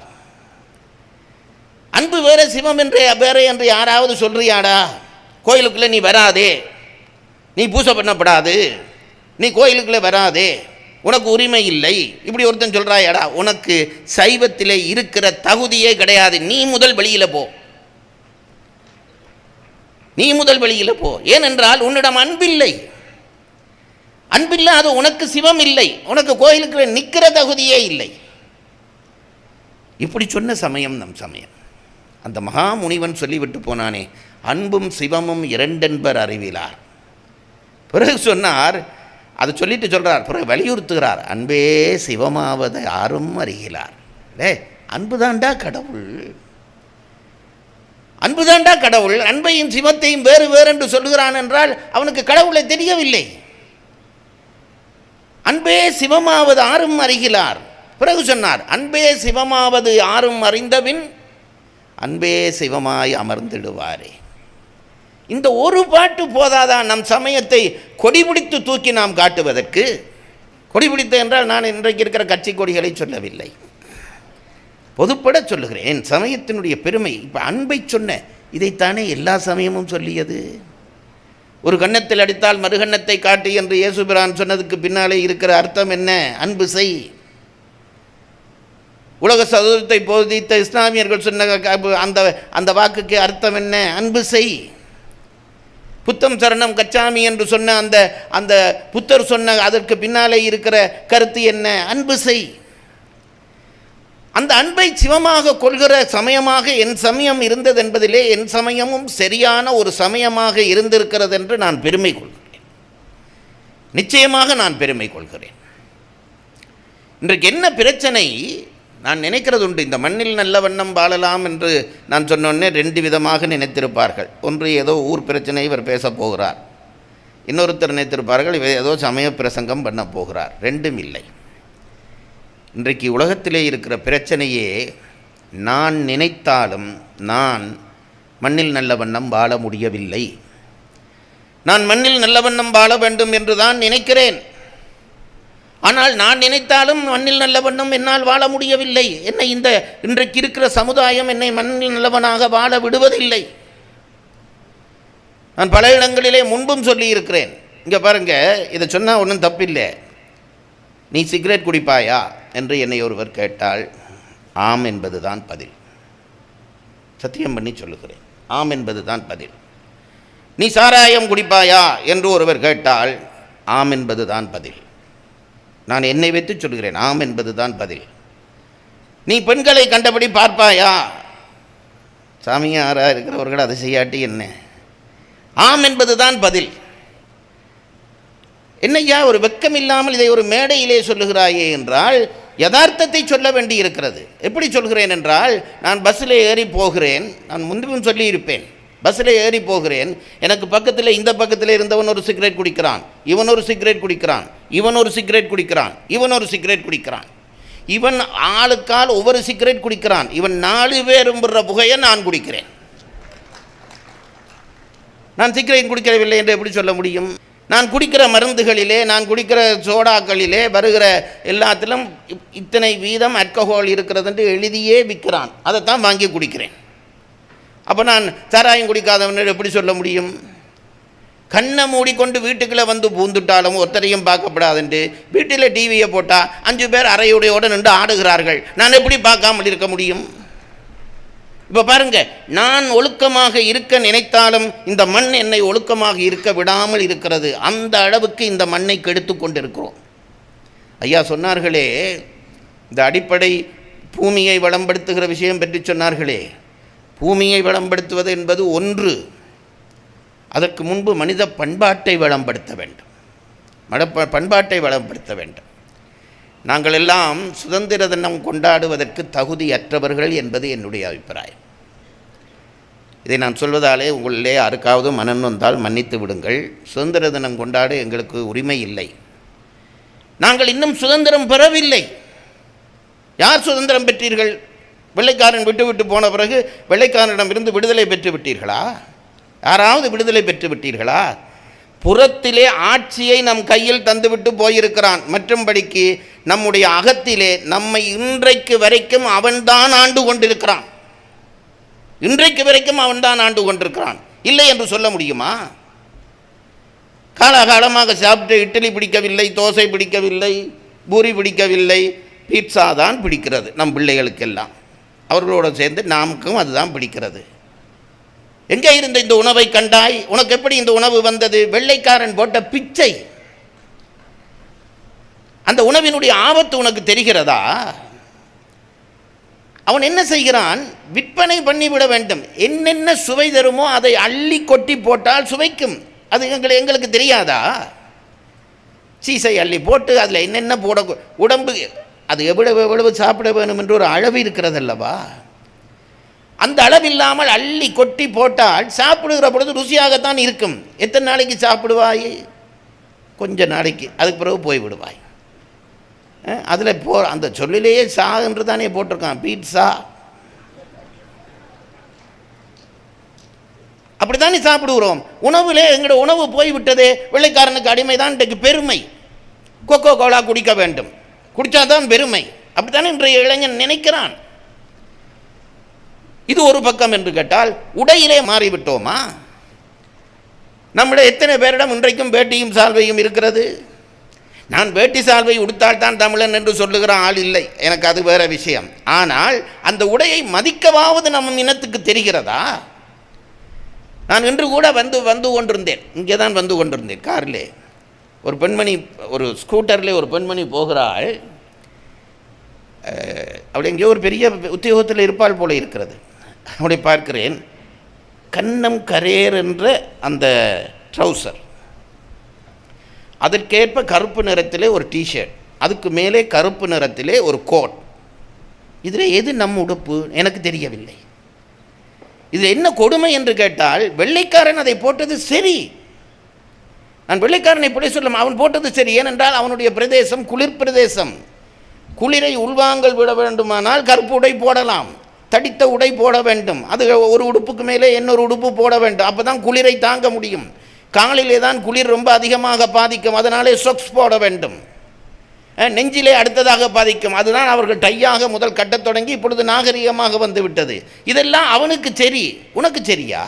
அன்பு வேற, சிவம் என்றே வேற என்று யாராவது சொல்றியாடா? கோயிலுக்குள்ளே நீ வராதே, நீ பூசை பண்ணப்படாது, நீ கோயிலுக்குள்ளே வராதே, உனக்கு உரிமை இல்லை, இப்படி ஒருத்தன் சொல்கிறாயாடா? உனக்கு சைவத்திலே இருக்கிற தகுதியே கிடையாது. நீ முதல் வெளியில் போ, நீ முதல் வெளியில் போ. ஏனென்றால் உன்னிடம் அன்பில்லை. அன்பில்லாத உனக்கு சிவம் இல்லை, உனக்கு கோயிலுக்கு நிற்கிற தகுதியே இல்லை. இப்படி சொன்ன சமயம் நம் சமயம். அந்த மகா முனிவன் சொல்லிவிட்டு போனானே, அன்பும் சிவமும் இரண்டென்பர் அறிவிலார். பிறகு சொன்னார், அதை சொல்லிட்டு சொல்கிறார், பிறகு வலியுறுத்துகிறார், அன்பே சிவமாவதை யாரும் அறிகிறார். அன்புதாண்டா கடவுள், அன்புதாண்டா கடவுள். அன்பையும் சிவத்தையும் வேறு வேறென்று சொல்லுகிறான் என்றால் அவனுக்கு கடவுளை தெரியவில்லை. அன்பே சிவமாவது யாரும் அறிகிறார். பிறகு சொன்னார், அன்பே சிவமாவது யாரும் அறிந்தபின் அன்பே சிவமாய் அமர்ந்திடுவாரே. இந்த ஒரு பாட்டு போதாதான் நம் சமயத்தை கொடிபிடித்து தூக்கி நாம் காட்டுவதற்கு? கொடிபிடித்த என்றால் நான் இன்றைக்கு இருக்கிற கட்சி கொடிகளை சொல்லவில்லை, பொதுப்பட சொல்லுகிறேன். சமயத்தினுடைய பெருமை. இப்போ அன்பை சொன்ன இதைத்தானே எல்லா சமயமும் சொல்லியது. ஒரு கன்னத்தில் அடித்தால் மறுகன்னத்தை காட்டு என்று இயேசுபிரான் சொன்னதுக்கு பின்னாலே இருக்கிற அர்த்தம் என்ன? அன்பு செய். உலக சதுரத்தை போதித்த இஸ்லாமியர்கள் சொன்ன அந்த வாக்குக்கு அர்த்தம் என்ன? அன்பு செய். புத்தம் சரணம் கச்சாமி என்று சொன்ன அந்த புத்தர் சொன்ன அதற்கு பின்னாலே இருக்கிற கருத்து என்ன? அன்பு செய். அந்த அன்பை சிவமாக கொள்கிற சமயமாக என் சமயம் இருந்தது என்பதிலே என் சமயமும் சரியான ஒரு சமயமாக இருந்திருக்கிறது என்று நான் பெருமை கொள்கிறேன். நிச்சயமாக நான் பெருமை கொள்கிறேன். இன்றைக்கு என்ன பிரச்சனை நான் நினைக்கிறது உண்டு, இந்த மண்ணில் நல்ல வண்ணம் வாழலாம் என்று நான் சொன்னோன்னே ரெண்டு விதமாக நினைத்திருப்பார்கள். ஒன்று, ஏதோ ஊர் பிரச்சனை இவர் பேசப் போகிறார். இன்னொருத்தர் நினைத்திருப்பார்கள், இவர் ஏதோ சமய பிரசங்கம் பண்ண போகிறார். ரெண்டும் இல்லை. இன்றைக்கு உலகத்திலே இருக்கிற பிரச்சனையே, நான் நினைத்தாலும் நான் மண்ணில் நல்ல வண்ணம் வாழ முடியவில்லை. நான் மண்ணில் நல்ல வண்ணம் வாழ வேண்டும் என்று தான் நினைக்கிறேன். ஆனால் நான் நினைத்தாலும் மண்ணில் நல்ல வண்ணம் என்னால் வாழ முடியவில்லை. என்னை இன்றைக்கு இருக்கிற சமுதாயம் என்னை மண்ணில் நல்லவனாக வாழ விடுவதில்லை. நான் பல இடங்களிலே முன்பும் சொல்லியிருக்கிறேன். இங்கே பாருங்கள், இதை சொன்னால் ஒன்றும் தப்பில்லை. நீ சிகரெட் குடிப்பாயா என்று என்னை ஒருவர் கேட்டால் ஆம் என்பது தான் பதில். சத்தியம் பண்ணி சொல்லுகிறேன், ஆம் என்பது தான் பதில். நீ சாராயம் குடிப்பாயா என்று ஒருவர் கேட்டால் ஆம் என்பது தான் பதில். நான் என்னை வைத்து சொல்கிறேன், ஆம் என்பது தான் பதில். நீ பெண்களை கண்டபடி பார்ப்பாயா? சாமியாராக இருக்கிறவர்கள் அதை செய்யாட்டி என்ன? ஆம் என்பது தான் பதில். என்னையா ஒரு வெக்கம் இல்லாமல் இதை ஒரு மேடையிலே சொல்லுகிறாயே என்றால் யதார்த்தத்தை சொல்ல வேண்டி இருக்கிறது. எப்படி சொல்கிறேன் என்றால், நான் பஸ்ஸில் ஏறி போகிறேன். நான் முன்பும் சொல்லியிருப்பேன், பஸ்ஸில் ஏறி போகிறேன். எனக்கு பக்கத்தில் இந்த பக்கத்தில் இருந்தவன் ஒரு சிகரெட் குடிக்கிறான், இவன் ஒரு சிகரெட் குடிக்கிறான், இவன் ஒரு சிகரெட் குடிக்கிறான், இவன் ஒரு சிகரெட் குடிக்கிறான். இவன் ஆளுக்கால் ஒவ்வொரு சிகரெட் குடிக்கிறான். இவன் 4 பேரும் விடுற புகையை நான் குடிக்கிறேன். நான் சிகரெட் குடிக்கவில்லை என்று எப்படி சொல்ல முடியும்? நான் குடிக்கிற மருந்துகளிலே, நான் குடிக்கிற சோடாக்களிலே வருகிற எல்லாத்திலும் இத்தனை வீதம் ஆல்கஹால் இருக்கிறது என்று எழுதியே விற்கிறான். அதைத்தான் வாங்கி குடிக்கிறேன். அப்போ நான் சாராயம் குடிக்காதவன் எப்படி சொல்ல முடியும்? கண்ணை மூடிக்கொண்டு வீட்டுக்குள்ளே வந்து பூந்துட்டாலும் ஒருத்தரையும் பார்க்கப்படாதுண்டு வீட்டில் டிவியை போட்டால் 5 பேர் அறையுடையோடு நின்று ஆடுகிறார்கள். நான் எப்படி பார்க்காமல் இருக்க முடியும்? இப்போ பாருங்க, நான் ஒழுக்கமாக இருக்க நினைத்தாலும் இந்த மண் என்னை ஒழுக்கமாக இருக்க விடாமல் இருக்கிறது. அந்த அளவுக்கு இந்த மண்ணை கெடுத்து கொண்டிருக்கிறோம். ஐயா சொன்னார்களே, இந்த அடிப்படை பூமியை வளம்படுத்துகிற விஷயம் பற்றி சொன்னார்களே, பூமியை வளம்படுத்துவது என்பது ஒன்று. அதற்கு முன்பு மனித பண்பாட்டை வளம்படுத்த வேண்டும். பண்பாட்டை வளம்படுத்த வேண்டும். நாங்கள் எல்லாம் சுதந்திர தினம் கொண்டாடுவதற்கு தகுதியற்றவர்கள் என்பது என்னுடைய அபிப்பிராயம். இதை நான் சொல்வதாலே உங்களிலே யாருக்காவது மனம் வந்தால் மன்னித்து விடுங்கள். சுதந்திர தினம் கொண்டாட எங்களுக்கு உரிமை இல்லை. நாங்கள் இன்னும் சுதந்திரம் பெறவில்லை. யார் சுதந்திரம் பெற்றீர்கள்? வெள்ளைக்காரன் விட்டு போன பிறகு வெள்ளைக்காரனிடமிருந்து விடுதலை பெற்று விட்டீர்களா? யாராவது விடுதலை பெற்று விட்டீர்களா? புறத்திலே ஆட்சியை நம் கையில் தந்துவிட்டு போயிருக்கிறான். மற்றும்படிக்கு நம்முடைய அகத்திலே நம்மை இன்றைக்கு வரைக்கும் அவன்தான் ஆண்டு கொண்டிருக்கிறான். இன்றைக்கு வரைக்கும் அவன்தான் ஆண்டு கொண்டிருக்கிறான். இல்லை என்று சொல்ல முடியுமா? காலகாலமாக சாப்பிட்டு இட்லி பிடிக்கவில்லை, தோசை பிடிக்கவில்லை, பூரி பிடிக்கவில்லை, பீட்சா தான் பிடிக்கிறது நம் பிள்ளைகளுக்கெல்லாம். அவர்களோடு சேர்ந்து நமக்கும் அதுதான் பிடிக்கிறது. எங்கே இருந்த இந்த உணவை கண்டாய்? உனக்கு எப்படி இந்த உணவு வந்தது? வெள்ளைக்காரன் போட்ட பிச்சை. அந்த உணவினுடைய ஆபத்து உனக்கு தெரிகிறதா? அவன் என்ன செய்கிறான்? விற்பனை பண்ணிவிட வேண்டும். என்னென்ன சுவை தருமோ அதை அள்ளி கொட்டி போட்டால் சுவைக்கும். அது எங்களுக்கு தெரியாதா? சீசை அள்ளி போட்டு அதில் என்னென்ன போட உடம்பு அது எவ்வளவு சாப்பிட வேணும் என்று ஒரு அளவு இருக்கிறதல்லவா? அந்த அளவில்லாமல் அள்ளி கொட்டி போட்டால் சாப்பிடுகிற பொழுது ருசியாகத்தான் இருக்கும். எத்தனை நாளைக்கு சாப்பிடுவாய்? கொஞ்ச நாளைக்கு, அதுக்கு பிறகு போய்விடுவாய். அதில் அந்த சொல்லிலேயே சா என்று தானே போட்டிருக்கான், பீட்சா. அப்படி தானே சாப்பிடுகிறோம். உணவுலே எங்களோட உணவு போய்விட்டதே. வெள்ளைக்காரனுக்கு அடிமை தான் இன்றைக்கு பெருமை. கொக்கோ கோலா குடிக்க வேண்டும், குடித்தாதான் பெருமை. அப்படித்தானே இன்றைய இளைஞன் நினைக்கிறான். இது ஒரு பக்கம் என்று கேட்டால், உடையிலே மாறிவிட்டோமா? நம்மிடம் எத்தனை பேரிடம் இன்றைக்கும் வேட்டியும் சால்வையும் இருக்கிறது? நான் வேட்டி சால்வை உடுத்தால்தான் தமிழன் என்று சொல்லுகிற ஆள் இல்லை, எனக்கு அது வேற விஷயம். ஆனால் அந்த உடையை மதிக்கவாவது நம்ம இனத்துக்கு தெரிகிறதா? நான் இன்று கூட வந்து கொண்டிருந்தேன், இங்கே தான் வந்து கொண்டிருந்தேன் காரிலே. ஒரு பெண்மணி, ஒரு ஸ்கூட்டரில் ஒரு பெண்மணி போகிறாள். அப்படி எங்கேயோ ஒரு பெரிய உத்தியோகத்தில் இருப்பாள் போல இருக்கிறது. அப்படி பார்க்கிறேன், கன்னம் கரேர் என்ற அந்த ட்ரௌசர், அதற்கேற்ப கருப்பு நிறத்திலே ஒரு டிஷர்ட், அதுக்கு மேலே கருப்பு நிறத்திலே ஒரு கோட். இதில் எது நம் உடுப்பு எனக்கு தெரியவில்லை. இதில் என்ன கொடுமை என்று கேட்டால், வெள்ளைக்காரன் அதை போட்டது சரி. நான் வெள்ளைக்காரனை இப்படி சொல்லும், அவன் போட்டது சரி. ஏனென்றால் அவனுடைய பிரதேசம் குளிர் பிரதேசம். குளிரை உள்வாங்கல் விட வேண்டுமானால் கருப்பு உடை போடலாம், தடித்த உடை போட வேண்டும். அது ஒரு உடுப்புக்கு மேலே இன்னொரு உடுப்பு போட வேண்டும். அப்போ தான் குளிரை தாங்க முடியும். காலிலே தான் குளிர் ரொம்ப அதிகமாக பாதிக்கும், அதனாலே சொக்ஸ் போட வேண்டும். நெஞ்சிலே அடுத்ததாக பாதிக்கும், அதுதான் அவர்கள் டையாக முதல் கட்டத் தொடங்கி இப்பொழுது நாகரிகமாக வந்து விட்டது. இதெல்லாம் அவனுக்கு சரி, உனக்கு சரியா?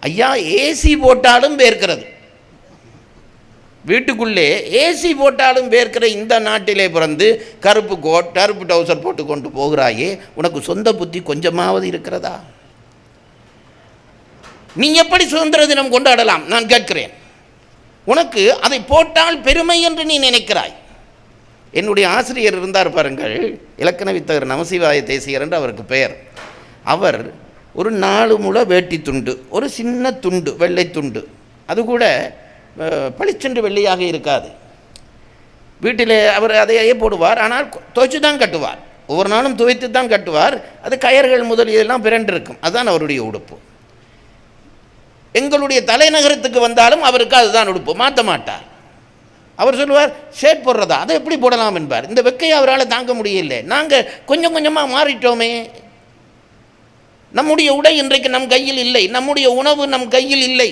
ஐயா, ஏசி போட்டாலும் வேர்க்கிறது. வீட்டுக்குள்ளே ஏசி போட்டாலும் வேர்க்கிற இந்த நாட்டிலே பிறந்து கருப்பு கோட், கருப்பு டவுசர் போட்டு கொண்டு போகிறாயே, உனக்கு சொந்த புத்தி கொஞ்சமாவது இருக்கிறதா? நீ எப்படி சுதந்திர தினம் கொண்டாடலாம் நான் கேட்கிறேன்? உனக்கு அதை போட்டால் பெருமை என்று நீ நினைக்கிறாய். என்னுடைய ஆசிரியர் இருந்தார் பாருங்கள், இலக்கண வித்தகர் நமசிவாய தேசியர் என்று அவருக்கு பெயர். அவர் ஒரு 4 முழ வேட்டி துண்டு, ஒரு சின்ன துண்டு, வெள்ளை துண்டு, அது கூட பளிச்சென்று வெள்ளையாக இருக்காது. வீட்டில் அவர் அதையே போடுவார், ஆனால் துவைச்சு தான் கட்டுவார். ஒவ்வொரு நாளும் துவைத்து தான் கட்டுவார். அது கயர்கள் முதல் இதெல்லாம் பிறண்டிருக்கும். அதுதான் அவருடைய உடுப்பு. எங்களுடைய தலைநகரத்துக்கு வந்தாலும் அவருக்கு அதுதான் உடுப்பு, மாற்ற மாட்டார். அவர் சொல்லுவார், ஷர்ட் போடுறதா, அதை எப்படி போடலாம் என்பார். இந்த வெக்கையை அவரால் தாங்க முடியல. நாங்கள் கொஞ்சம் கொஞ்சமாக மாறிட்டோமே. நம்முடைய உடை இன்றைக்கு நம் கையில் இல்லை, நம்முடைய உணவு நம் கையில் இல்லை.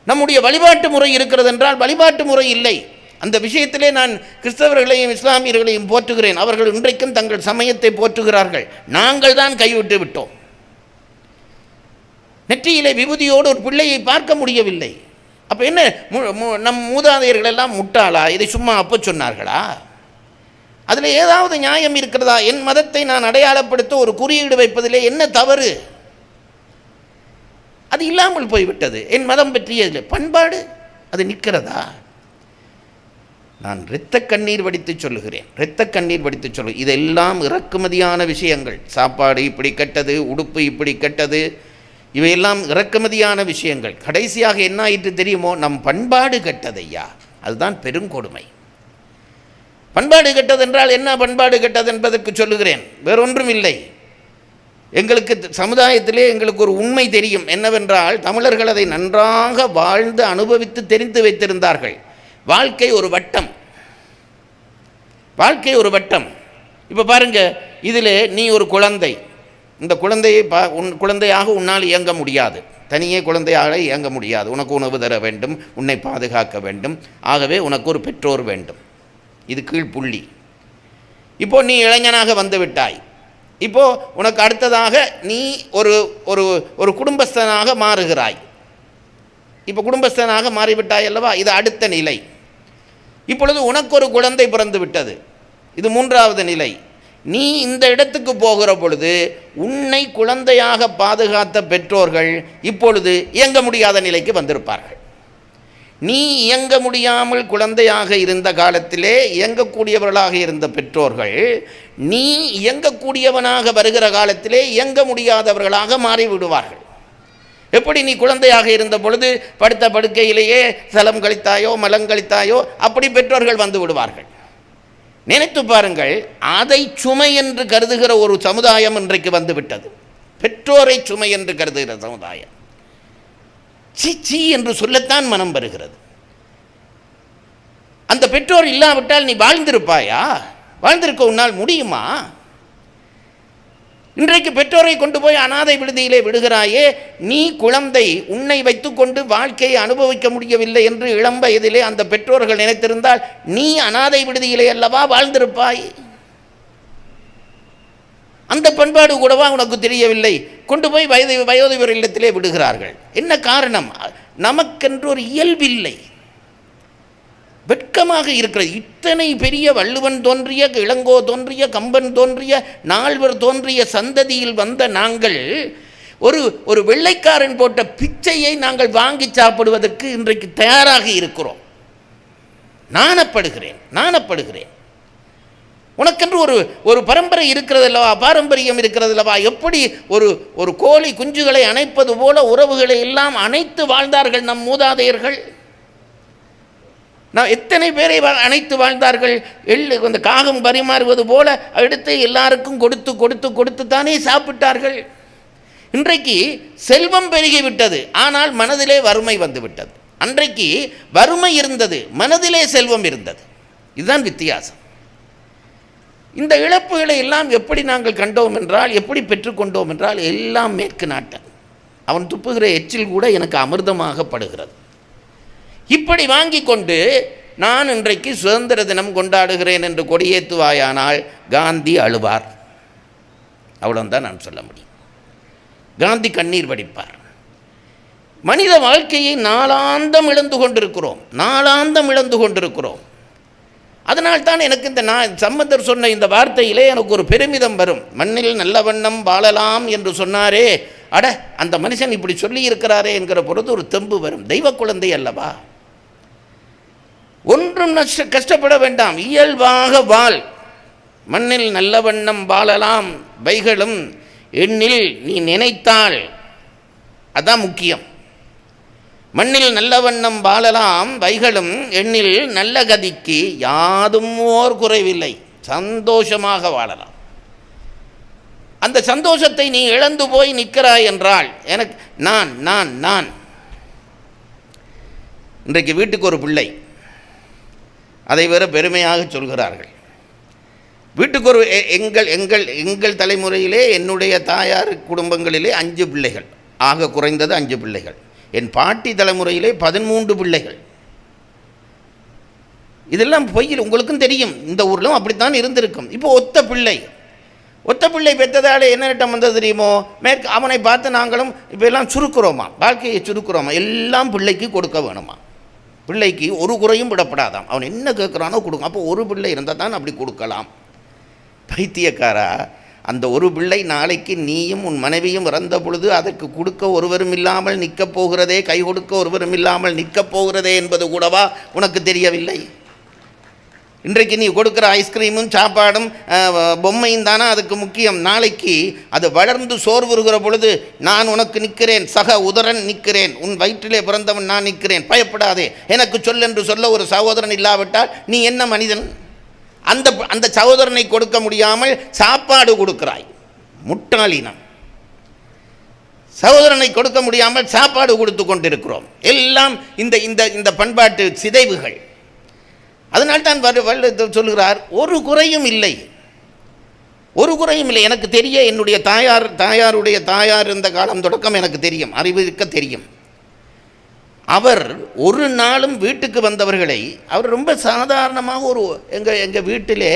நம்முடைய வழிபாட்டு முறை இருக்கிறது என்றால் வழிபாட்டு முறை இல்லை. அந்த விஷயத்திலே நான் கிறிஸ்தவர்களையும் இஸ்லாமியர்களையும் போற்றுகிறேன். அவர்கள் இன்றைக்கும் தங்கள் சமயத்தை போற்றுகிறார்கள். நாங்கள் தான் கைவிட்டு விட்டோம். நெற்றியிலே விபூதியோடு ஒரு பிள்ளையை பார்க்க முடியவில்லை. அப்போ என்ன, நம் மூதாதையர்கள் எல்லாம் முட்டாளா? இதை சும்மா அப்போ சொன்னார்களா? அதில் ஏதாவது நியாயம் இருக்கிறதா? என் மதத்தை நான் அடையாளப்படுத்த ஒரு குறியீடு வைப்பதிலே என்ன தவறு? அது இல்லாமல் போய்விட்டது. என் மதம் பற்றிய பண்பாடு அது நிற்கிறதா? நான் இரத்த கண்ணீர் வடித்து சொல்லுகிறேன், இரத்த கண்ணீர் வடித்து சொல்லுகிறேன். இதெல்லாம் இறக்குமதியான விஷயங்கள். சாப்பாடு இப்படி கெட்டது, உடுப்பு இப்படி கெட்டது, இவையெல்லாம் இறக்குமதியான விஷயங்கள். கடைசியாக என்ன ஆயிற்று தெரியுமோ? நம் பண்பாடு கெட்டதையா. அதுதான் பெருங்கொடுமை. பண்பாடு கெட்டது என்றால் என்ன? பண்பாடு கெட்டது என்பதற்கு சொல்லுகிறேன், வேறொன்றும் இல்லை. எங்களுக்கு சமுதாயத்திலே எங்களுக்கு ஒரு உண்மை தெரியும். என்னவென்றால், தமிழர்கள் அதை நன்றாக வாழ்ந்து அனுபவித்து தெரிந்து வைத்திருந்தார்கள். வாழ்க்கை ஒரு வட்டம், வாழ்க்கை ஒரு வட்டம். இப்போ பாருங்க, இதில் நீ ஒரு குழந்தை, இந்த குழந்தையை குழந்தையாக உன்னால் இயங்க முடியாது, தனியே குழந்தையாக இயங்க முடியாது. உனக்கு உணவு தர வேண்டும், உன்னை பாதுகாக்க வேண்டும், ஆகவே உனக்கு ஒரு பெற்றோர் வேண்டும். இது கீழ்ப்புள்ளி. இப்போ நீ இளைஞனாக வந்து விட்டாய். இப்போது உனக்கு அடுத்ததாக நீ ஒரு ஒரு ஒரு குடும்பஸ்தனாக மாறுகிறாய். இப்போ குடும்பஸ்தனாக மாறிவிட்டாய் அல்லவா? இது அடுத்த நிலை. இப்பொழுது உனக்கு ஒரு குழந்தை பிறந்து விட்டது. இது மூன்றாவது நிலை. நீ இந்த இடத்துக்கு போகிற பொழுது உன்னை குழந்தையாக பாதுகாத்த பெற்றோர்கள் இப்பொழுது இயங்க முடியாத நிலைக்கு வந்திருப்பார்கள். நீ இயங்க முடியாமல் குழந்தையாக இருந்த காலத்திலே இயங்கக்கூடியவர்களாக இருந்த பெற்றோர்கள் நீ இயங்கக்கூடியவனாக வருகிற காலத்திலே இயங்க முடியாதவர்களாக மாறிவிடுவார்கள். எப்படி நீ குழந்தையாக இருந்த பொழுது படுத்த படுக்கையிலேயே சலம் கழித்தாயோ மலம் கழித்தாயோ அப்படி பெற்றோர்கள் வந்து விடுவார்கள். நினைத்து பாருங்கள், அதை சுமை என்று கருதுகிற ஒரு சமுதாயம் இன்றைக்கு வந்துவிட்டது. பெற்றோரை சுமை என்று கருதுகிற சமுதாயம். சீ என்று சொல்லத்தான் மனம் வருகிறது. அந்த பெற்றோர் இல்லாவிட்டால் நீ வாழ்ந்திருப்பாயா? வாழ்ந்திருக்க உன்னால் முடியுமா? இன்றைக்கு பெற்றோரை கொண்டு போய் அனாதை விடுதியிலே விடுகிறாயே, நீ குழந்தை, உன்னை வைத்துக்கொண்டு வாழ்க்கையை அனுபவிக்க முடியவில்லை என்று இளம் வயதிலே அந்த பெற்றோர்கள் நினைத்திருந்தால் நீ அனாதை விடுதியிலே அல்லவா வாழ்ந்திருப்பாய்? அந்த பண்பாடு கூடவா உனக்கு தெரியவில்லை? கொண்டு போய் வயோதிபர் இல்லத்திலே விடுகிறார்கள். என்ன காரணம்? நமக்கென்று ஒரு இயல்பில்லை. வெட்கமாக இருக்கிறது. இத்தனை பெரிய வள்ளுவன் தோன்றிய, இளங்கோ தோன்றிய, கம்பன் தோன்றிய, நால்வர் தோன்றிய சந்ததியில் வந்த நாங்கள் ஒரு வெள்ளைக்காரன் போட்ட பிச்சையை நாங்கள் வாங்கி சாப்பிடுவதற்கு இன்றைக்கு தயாராக இருக்கிறோம். நாணப்படுகிறேன். உனக்கென்று ஒரு பரம்பரை இருக்கிறது அல்லவா? பாரம்பரியம் இருக்கிறது அல்லவா? எப்படி ஒரு கோழி குஞ்சுகளை அணைப்பது போல உறவுகளை எல்லாம் அணைத்து வாழ்ந்தார்கள் நம் மூதாதையர்கள். நான் எத்தனை பேரை அணைத்து வாழ்ந்தார்கள். அந்த காகம் பரிமாறுவது போல எடுத்து எல்லாருக்கும் கொடுத்து கொடுத்து கொடுத்து தானே சாப்பிட்டார்கள். இன்றைக்கு செல்வம் பெருகிவிட்டது, ஆனால் மனதிலே வறுமை வந்துவிட்டது. அன்றைக்கு வறுமை இருந்தது, மனதிலே செல்வம் இருந்தது. இதுதான் வித்தியாசம். இந்த இழப்புகளை எல்லாம் எப்படி நாங்கள் கண்டோம் என்றால், எப்படி பெற்றுக்கொண்டோம் என்றால், எல்லாம் மேற்கு நாட்டன். அவன் துப்புகிற எச்சில் கூட எனக்கு அமிர்தமாகப்படுகிறது. இப்படி வாங்கி கொண்டு நான் இன்றைக்கு சுதந்திர தினம் கொண்டாடுகிறேன் என்று கொடியேற்றுவாயானால் காந்தி அழுவார். அவ்வளோதான் நான் சொல்ல முடியும். காந்தி கண்ணீர் வடிப்பார். மனித வாழ்க்கையை நாளாந்தம் இழந்து கொண்டிருக்கிறோம். அதனால்தான் எனக்கு இந்த சம்பந்தர் சொன்ன இந்த வார்த்தையிலே எனக்கு ஒரு பெருமிதம் வரும். மண்ணில் நல்ல வண்ணம் வாழலாம் என்று சொன்னாரே, அட அந்த மனுஷன் இப்படி சொல்லி இருக்கிறாரே என்கிற பொழுது ஒரு தெம்பு வரும். தெய்வ குழந்தை அல்லவா? ஒன்றும் கஷ்டப்பட வேண்டாம், இயல்பாக வாழ். மண்ணில் நல்ல வண்ணம் வாழலாம் வைகளும் எண்ணில் நீ நினைத்தாள். அதான் முக்கியம். மண்ணில் நல்ல வண்ணம் வாழலாம் வைகளும் எண்ணில் நல்ல கதிக்கு யாதும் ஓர் குறைவில்லை. சந்தோஷமாக வாழலாம். அந்த சந்தோஷத்தை நீ இழந்து போய் நிற்கிறாய் என்றால் எனக்கு நான் இன்றைக்கு வீட்டுக்கு ஒரு பிள்ளை, அதை வேற பெருமையாக சொல்கிறார்கள். வீட்டுக்கு ஒரு எங்கள் தலைமுறையிலே என்னுடைய தாயார் குடும்பங்களிலே 5 பிள்ளைகள், ஆக குறைந்தது 5 பிள்ளைகள். என் பாட்டி தலைமுறையிலே 13 பிள்ளைகள். இதெல்லாம் பொய்யில் உங்களுக்கும் தெரியும். இந்த ஊரிலும் அப்படித்தான் இருந்திருக்கும். இப்போ ஒத்த பிள்ளை ஒத்த பிள்ளை பெற்றதாலே என்ன நட்டம் வந்தது தெரியுமோ? அவனை பார்த்து நாங்களும் இப்போ எல்லாம் சுருக்குறோமா, வாழ்க்கையை சுருக்குறோமா, எல்லாம் பிள்ளைக்கு கொடுக்க வேணுமா, பிள்ளைக்கு ஒரு குறையும் விடப்படாதாம், அவன் என்ன கேட்குறானோ கொடுங்க. அப்போ ஒரு பிள்ளை இருந்தால் தான் அப்படி கொடுக்கலாம். பைத்தியக்காரா, அந்த ஒரு பிள்ளை நாளைக்கு நீயும் உன் மனைவியும் இறந்த பொழுது அதற்கு கொடுக்க ஒருவரும் இல்லாமல் நிற்கப் போகிறதே, கை கொடுக்க ஒருவரும் இல்லாமல் நிற்கப் போகிறதே என்பது கூடவா உனக்கு தெரியவில்லை? இன்றைக்கு நீ கொடுக்குற ஐஸ்கிரீமும் சாப்பாடும் பொம்மையும் தானே அதுக்கு முக்கியம். நாளைக்கு அது வளர்ந்து சோர்வுறுகிற பொழுது நான் உனக்கு நிற்கிறேன், சக உதரன் நிற்கிறேன், உன் வயிற்றிலே பிறந்தவன் நான் நிற்கிறேன், பயப்படாதே, எனக்கு சொல் என்று சொல்ல ஒரு சகோதரன் இல்லாவிட்டால் நீ என்ன மனிதன்? அந்த சகோதரனை கொடுக்க முடியாமல் சாப்பாடு கொடுக்கிறாய், முட்டாளினம். சகோதரனை கொடுக்க முடியாமல் சாப்பாடு கொடுத்து கொண்டிருக்கிறோம். எல்லாம் இந்த இந்த இந்த பண்பாட்டு சிதைவுகள். அதனால்தான் சொல்கிறார், ஒரு குறையும் இல்லை, ஒரு குறையும் இல்லை. எனக்கு தெரிய என்னுடைய தாயாருடைய தாயார் இருந்த காலம் தொடக்கம் எனக்கு தெரியும், அறிவிக்க தெரியும். அவர் ஒரு நாளும் வீட்டுக்கு வந்தவர்களை அவர் ரொம்ப சாதாரணமாக எங்கள் வீட்டிலே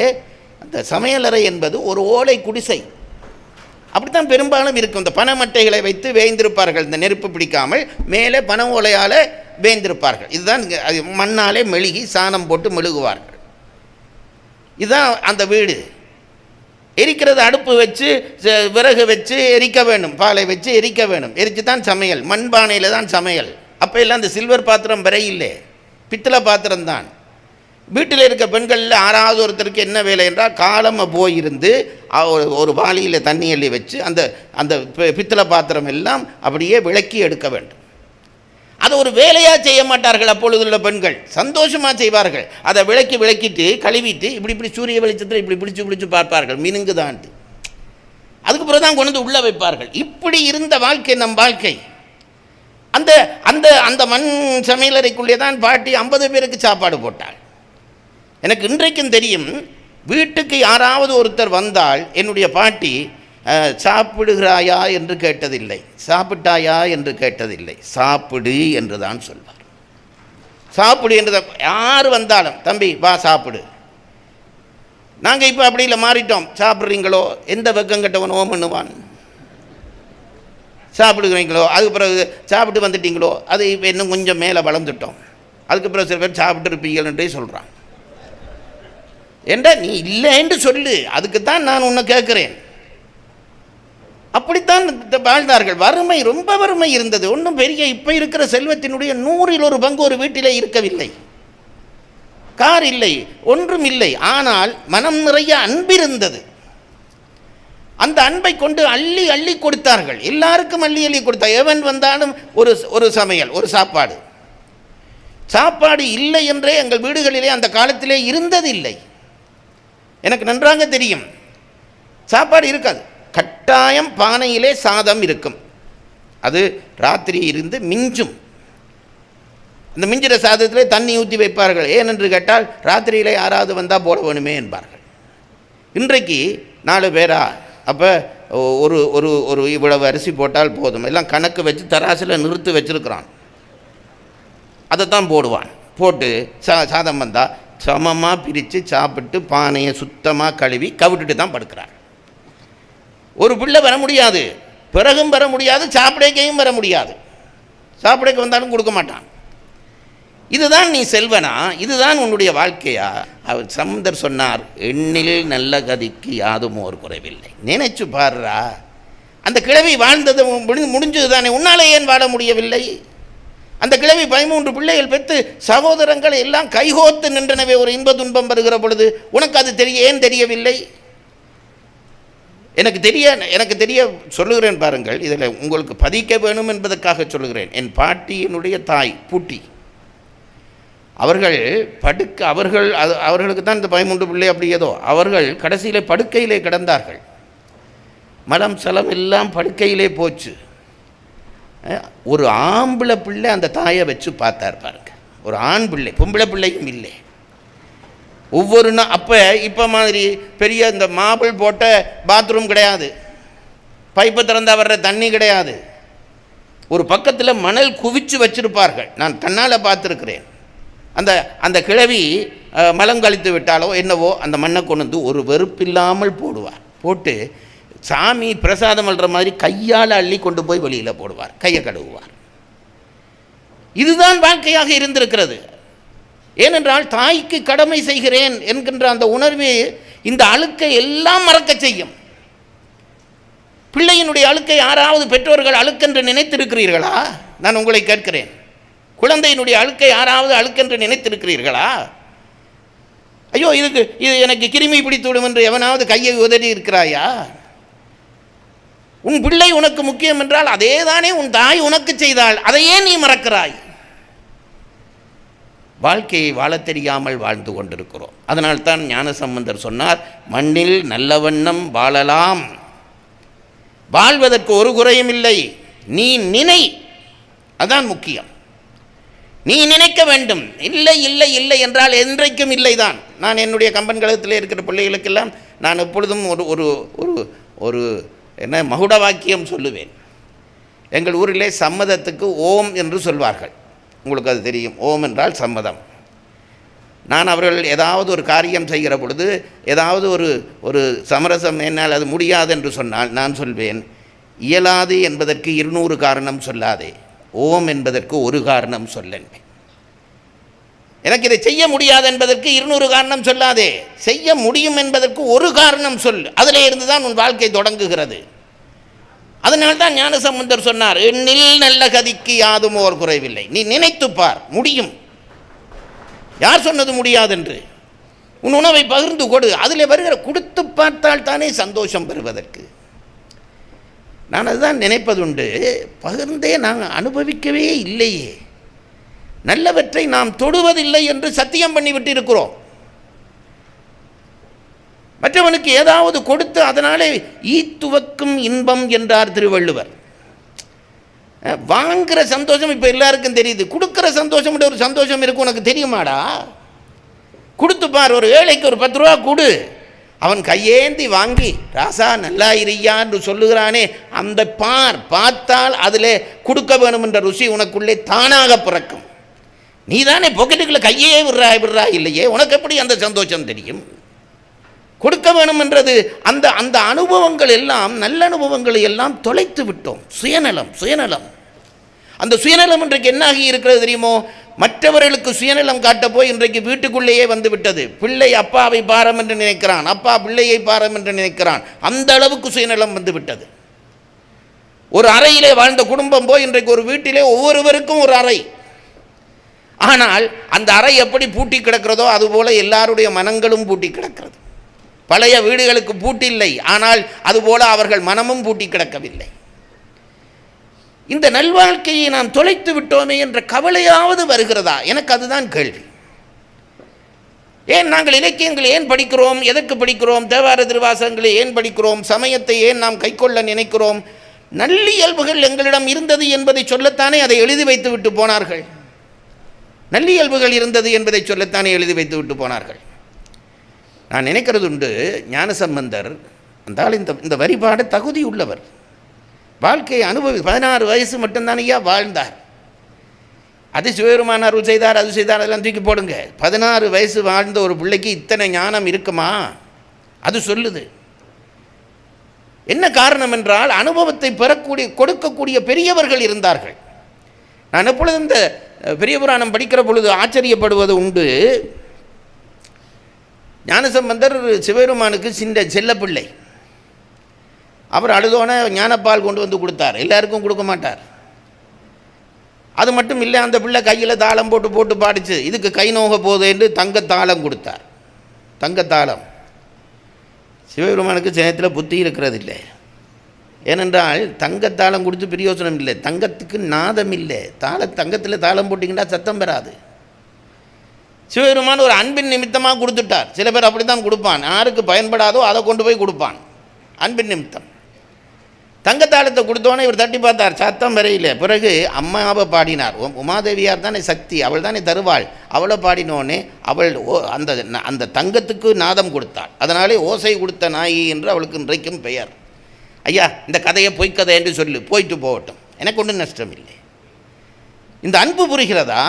அந்த சமையலறை என்பது ஒரு ஓலை குடிசை, அப்படித்தான் பெரும்பாலும் இருக்கும். இந்த பனைமட்டைகளை வைத்து வேய்ந்திருப்பார்கள், இந்த நெருப்பு பிடிக்காமல் மேலே பனை ஓலையால் வேய்ந்திருப்பார்கள். இதுதான் மண்ணாலே மெழுகி சாணம் போட்டு மெழுகுவார்கள். இதுதான் அந்த வீடு. எரிக்கிறது அடுப்பு வச்சு விறகு வச்சு எரிக்க வேண்டும், பாலை வச்சு எரிக்க வேண்டும், எரித்து தான் சமையல், மண்பானையில் தான் சமையல். அப்போ எல்லாம் இந்த சில்வர் பாத்திரம் வரையில்லை, பித்தளை பாத்திரம்தான். வீட்டில் இருக்க பெண்களில் ஆறாவது ஒருத்தருக்கு என்ன வேலை என்றால் காலமாக போயிருந்து ஒரு வாளியில் தண்ணி அள்ளி வச்சு அந்த அந்த பித்தளை பாத்திரம் எல்லாம் அப்படியே விளக்கி எடுக்க வேண்டும். அதை ஒரு வேலையாக செய்ய மாட்டார்கள். அப்பொழுதுள்ள பெண்கள் சந்தோஷமாக செய்வார்கள். அதை விளக்கிட்டு கழுவிட்டு இப்படி சூரிய வெளிச்சத்தில் இப்படி பிடிச்சு பார்ப்பார்கள், மினுங்குதான்ட்டு. அதுக்கு பிறகு தான் கொண்டு வந்து உள்ளே வைப்பார்கள். இப்படி இருந்த வாழ்க்கை நம் வாழ்க்கை. அந்த அந்த அந்த மண் சமையலறைக்குள்ளே தான் பாட்டி 50 பேருக்கு சாப்பாடு போட்டாள். எனக்கு இன்றைக்கும் தெரியும், வீட்டுக்கு யாராவது ஒருத்தர் வந்தால் என்னுடைய பாட்டி சாப்பிடுகிறாயா என்று கேட்டதில்லை, சாப்பிட்டாயா என்று கேட்டதில்லை, சாப்பிடு என்று தான் சொல்வார். சாப்பிடு என்று தான். யார் வந்தாலும் தம்பி வா சாப்பிடு. நாங்கள் இப்போ அப்படி இல்லை, மாறிட்டோம். சாப்பிட்றீங்களோ, எந்த வெக்கம் கட்டவன் ஓம் பண்ணுவான். சாப்பிடுகிறீங்களோ, அதுக்கு பிறகு சாப்பிட்டு வந்துட்டீங்களோ, அது இப்போ இன்னும் கொஞ்சம் மேலே வளர்ந்துட்டோம், அதுக்கு பிறகு சில பேர் சாப்பிட்டு இருப்பீங்கன்றே சொல்கிறான். ஏண்டா நீ இல்லை என்று சொல்லு, அதுக்கு தான் நான் உன்னை கேட்குறேன். அப்படித்தான் வாழ்ந்தார்கள். வறுமை, ரொம்ப வறுமை இருந்தது. ஒன்றும் பெரிய இப்போ இருக்கிற செல்வத்தினுடைய 100ல் 1 பங்கு ஒரு வீட்டிலே இருக்கவில்லை. கார் இல்லை, ஒன்றும் இல்லை. ஆனால் மனம் நிறைய அன்பிருந்தது. அந்த அன்பை கொண்டு அள்ளி அள்ளி கொடுத்தார்கள். எல்லாருக்கும் அள்ளி அள்ளி கொடுத்தார். எவன் வந்தாலும் ஒரு சமையல், ஒரு சாப்பாடு. சாப்பாடு இல்லை என்றே எங்கள் வீடுகளிலே அந்த காலத்திலே இருந்ததில்லை. எனக்கு நன்றாக தெரியும். சாப்பாடு இருக்காது. கட்டாயம் பானையிலே சாதம் இருக்கும். அது ராத்திரி இருந்து மிஞ்சும். அந்த மிஞ்சிற சாதத்திலே தண்ணி ஊற்றி வைப்பார்கள். ஏனென்று கேட்டால் ராத்திரியிலே யாராவது வந்தால் போட வேணுமே என்பார்கள். இன்றைக்கு 4 பேரா, அப்போ ஒரு ஒரு ஒரு இவ்வளவு அரிசி போட்டால் போதும், எல்லாம் கணக்கு வச்சு தராசில் நிறுத்து வச்சுருக்கிறான். அதை தான் போடுவான். போட்டு சாதம் வந்தால் சமமாக பிரித்து சாப்பிட்டு பானையை சுத்தமாக கழுவி கவிட்டுட்டு தான் படுக்கிறார். ஒரு பிள்ளை வர முடியாது, பிறகும் வர முடியாது, சாப்பிடக்கையும் வர முடியாது. சாப்பிடக்க வந்தாலும் கொடுக்க மாட்டான். இதுதான் நீ செல்வனா? இதுதான் உன்னுடைய வாழ்க்கையா? அவர் சமுந்தர் சொன்னார், எண்ணில் நல்ல கதிக்கு யாதும் ஒரு குறைவில்லை. நினைச்சு பாருறா, அந்த கிழவி வாழ்ந்தது முடிஞ்சது தானே, உன்னாலே ஏன் வாழ முடியவில்லை? அந்த கிழவி 13 பிள்ளைகள் பெற்று சகோதரங்கள் எல்லாம் கைகோத்து நின்றனவே ஒரு இன்ப துன்பம் வருகிற பொழுது. உனக்கு அது ஏன் தெரியவில்லை? எனக்கு தெரிய சொல்லுகிறேன் பாருங்கள். இதில் உங்களுக்கு பதிக்க வேணும் என்பதற்காக சொல்லுகிறேன். என் பாட்டியினுடைய தாய் பூட்டி, அவர்களுக்கு தான் இந்த 13 பிள்ளை அப்படி ஏதோ, அவர்கள் கடைசியிலே படுக்கையிலே கிடந்தார்கள். மலம் சலம் எல்லாம் படுக்கையிலே போச்சு. ஒரு ஆம்பளை பிள்ளை அந்த தாயை வச்சு பார்த்தார் பாருங்க. ஒரு ஆண் பிள்ளை, பொம்பளை பிள்ளையும் இல்லை. ஒவ்வொரு அப்போ இப்போ மாதிரி பெரிய இந்த மாபிள் போட்ட பாத்ரூம் கிடையாது, பைப்பை திறந்தா வர்ற தண்ணி கிடையாது. ஒரு பக்கத்தில் மணல் குவிச்சு வச்சிருப்பார்கள். நான் கண்ணால் பார்த்துருக்கிறேன். அந்த கிழவி மலம் கழித்து விட்டாலோ என்னவோ அந்த மண்ணை கொண்டு வந்து ஒரு வெறுப்பில்லாமல் போடுவார். போட்டு சாமி பிரசாதம் அள்ளுற மாதிரி கையால் அள்ளி கொண்டு போய் வெளியில் போடுவார், கையை கழுவுவார். இதுதான் வாழ்க்கையாக இருந்திருக்கிறது. ஏனென்றால் தாய்க்கு கடமை செய்கிறேன் என்கின்ற அந்த உணர்வு இந்த அழுக்கை எல்லாம் மறக்க செய்யும். பிள்ளையினுடைய அழுக்கை யாராவது பெற்றோர்கள் அழுக்கென்று நினைத்திருக்கிறீர்களா? நான் உங்களை கேட்கிறேன். குழந்தையினுடைய அழுக்கை யாராவது அழுக்கென்று நினைத்திருக்கிறீர்களா? ஐயோ இது எனக்கு கிருமி பிடித்துவிடும் என்று எவனாவது கையை உதறி இருக்கிறாயா? உன் பிள்ளை உனக்கு முக்கியம் என்றால் அதே தானே உன் தாய் உனக்கு செய்தாள், அதையே நீ மறக்கிறாய். வாழ்க்கையை வாழத் தெரியாமல் வாழ்ந்து கொண்டிருக்கிறோம். அதனால்தான் ஞானசம்பந்தர் சொன்னார், மண்ணில் நல்ல வண்ணம் வாழலாம், வாழ்வதற்கு ஒரு குறையும் இல்லை, நீ நினை, அதான் முக்கியம். நீ நினைக்க வேண்டும். இல்லை இல்லை இல்லை என்றால் என்றைக்கும் இல்லை தான். நான் என்னுடைய கம்பன் கழகத்தில் இருக்கிற பிள்ளைகளுக்கெல்லாம் நான் எப்பொழுதும் ஒரு ஒரு ஒரு ஒரு என்ன மகுட வாக்கியம் சொல்லுவேன். எங்கள் ஊரிலே சம்மதத்துக்கு ஓம் என்று சொல்வார்கள். உங்களுக்கு அது தெரியும். ஓம் என்றால் சம்மதம். நான் அவர்கள் ஏதாவது ஒரு காரியம் செய்கிற பொழுது ஏதாவது ஒரு சமரசம் என்னால் அது முடியாது என்று சொன்னால் நான் சொல்வேன், இயலாது என்பதற்கு 200 காரணம் சொல்லாதே, ஓம் என்பதற்கு ஒரு காரணம் சொல்லன்பேன். எனக்கு இதை செய்ய முடியாது என்பதற்கு 200 காரணம் சொல்லாதே, செய்ய முடியும் என்பதற்கு ஒரு காரணம் சொல். அதில் இருந்து தான் உன் வாழ்க்கை தொடங்குகிறது. அதனால்தான் ஞானசம்பந்தர் சொன்னார், எண்ணில் நல்ல கதிக்கு யாதும் ஓர் குறைவில்லை. நீ நினைத்துப்பார், முடியும். யார் சொன்னது முடியாதென்று? உன் உணவை பகிர்ந்து கொடு. அதில் வருகிற கொடுத்து பார்த்தால் தானே சந்தோஷம் பெறுவதற்கு. நான் அதுதான் நினைப்பதுண்டு. பகிர்ந்தே நாங்கள் அனுபவிக்கவே இல்லையே, நல்லவற்றை நாம் தொடுவதில்லை என்று சத்தியம் பண்ணிவிட்டு இருக்கிறோம். மற்றவனுக்கு ஏதாவது கொடுத்து அதனாலே ஈத்துவக்கும் இன்பம் என்றார் திருவள்ளுவர். வாங்குகிற சந்தோஷம் இப்போ எல்லாருக்கும் தெரியுது, கொடுக்குற சந்தோஷம் ஒரு சந்தோஷம் இருக்கும். உனக்கு தெரியுமாடா? கொடுத்துப்பார். ஒரு ஏழைக்கு ஒரு 10 ரூபா கொடு, அவன் கையேந்தி வாங்கி ராசா நல்லா இரியா என்று சொல்லுகிறானே, அந்த பார்த்தால் அதில் கொடுக்க வேணும் என்ற ருசி உனக்குள்ளே தானாக பிறக்கும். நீ தானே பொக்கெட்டுக்குள்ள கையே விடுறா இல்லையே, உனக்கு எப்படி அந்த சந்தோஷம் தெரியும்? கொடுக்க வேணும் என்றது அந்த அந்த அனுபவங்கள் எல்லாம், நல்ல அனுபவங்களை எல்லாம் தொலைத்து விட்டோம். சுயநலம். அந்த சுயநலம் இன்றைக்கு என்ன ஆகி இருக்கிறது தெரியுமோ? மற்றவர்களுக்கு சுயநலம் காட்ட போய் இன்றைக்கு வீட்டுக்குள்ளேயே வந்து விட்டது. பிள்ளை அப்பாவை பாரம் என்று நினைக்கிறான், அப்பா பிள்ளையை பாரம் என்று நினைக்கிறான். அந்த அளவுக்கு சுயநலம் வந்து விட்டது. ஒரு அறையிலே வாழ்ந்த குடும்பம் போய் இன்றைக்கு ஒரு வீட்டிலே ஒவ்வொருவருக்கும் ஒரு அறை. ஆனால் அந்த அறை எப்படி பூட்டி கிடக்கிறதோ அதுபோல எல்லாருடைய மனங்களும் பூட்டி கிடக்கிறது. பழைய வீடுகளுக்கு பூட்டில்லை, ஆனால் அதுபோல அவர்கள் மனமும் பூட்டி கிடக்கவில்லை. இந்த நல்வாழ்க்கையை நாம் தொலைத்து விட்டோமே என்ற கவலையாவது வருகிறதா? எனக்கு அதுதான் கேள்வி. ஏன் நாங்கள் இலக்கியங்களை ஏன் படிக்கிறோம்? எதற்கு படிக்கிறோம்? தேவார திருவாசகங்களை ஏன் படிக்கிறோம்? சமயத்தை ஏன் நாம் கைக்கொள்ள நினைக்கிறோம்? நல்லியல்புகள் எங்களிடம் இருந்தது என்பதை சொல்லத்தானே அதை எழுதி வைத்து விட்டு போனார்கள். நல்லியல்புகள் இருந்தது என்பதை சொல்லத்தானே எழுதி வைத்து விட்டு போனார்கள். நான் நினைக்கிறது உண்டு, ஞானசம்பந்தர் அந்த இந்த வரிபாடு தகுதி உள்ளவர். வாழ்க்கையை 16 வயசு மட்டும்தான் ஐயா வாழ்ந்தார். அது சிவபெருமான் அருள் செய்தார், அது செய்தார், அதெல்லாம் தூக்கி போடுங்க. 16 வயசு வாழ்ந்த ஒரு பிள்ளைக்கு இத்தனை ஞானம் இருக்குமா? அது சொல்லுது. என்ன காரணம் என்றால் அனுபவத்தை கொடுக்கக்கூடிய பெரியவர்கள் இருந்தார்கள். நான் எப்பொழுதும் இந்த பெரிய புராணம் படிக்கிற பொழுது ஆச்சரியப்படுவது உண்டு. ஞானசம்பந்தர் சிவபெருமானுக்கு செல்ல பிள்ளை. அவர் அழுதோன ஞானப்பால் கொண்டு வந்து கொடுத்தார். எல்லாருக்கும் கொடுக்க மாட்டார். அது மட்டும் இல்லை, அந்த பிள்ளை கையில் தாளம் போட்டு பாடிச்சு. இதுக்கு கை நோக போகுது என்று தங்கத்தாளம் கொடுத்தார். தங்கத்தாளம். சிவபெருமானுக்கு சேனத்தில் புத்தி இருக்கிறது இல்லை. ஏனென்றால் தங்கத்தாளம் கொடுத்து பிரயோசனம் இல்லை, தங்கத்துக்கு நாதம் இல்லை. தங்கத்தில் தாளம் போட்டிங்கன்னா சத்தம் பெறாது. சிவபெருமான் ஒரு அன்பின் நிமித்தமாக கொடுத்துட்டார். சில பேர் அப்படி தான் கொடுப்பான், யாருக்கு பயன்படாதோ அதை கொண்டு போய் கொடுப்பான், அன்பின் நிமித்தம். தங்கத்தாளத்தை கொடுத்தோன்னே இவர் தட்டி பார்த்தார், சத்தம் வரையில. பிறகு அம்மாவை பாடினார். உமாதேவியார் தானே சக்தி, அவள் தானே தருவாள். அவளை பாடினோடனே அவள் அந்த தங்கத்துக்கு நாதம் கொடுத்தாள். அதனாலே ஓசை கொடுத்த நாயி என்று அவளுக்கு இன்றைக்கும் பெயர். ஐயா, இந்த கதையை பொய்க்கதை என்று சொல்லு, போயிட்டு போகட்டும், எனக்கு ஒன்றும் நஷ்டம் இல்லை. இந்த அன்பு புரிகிறதா?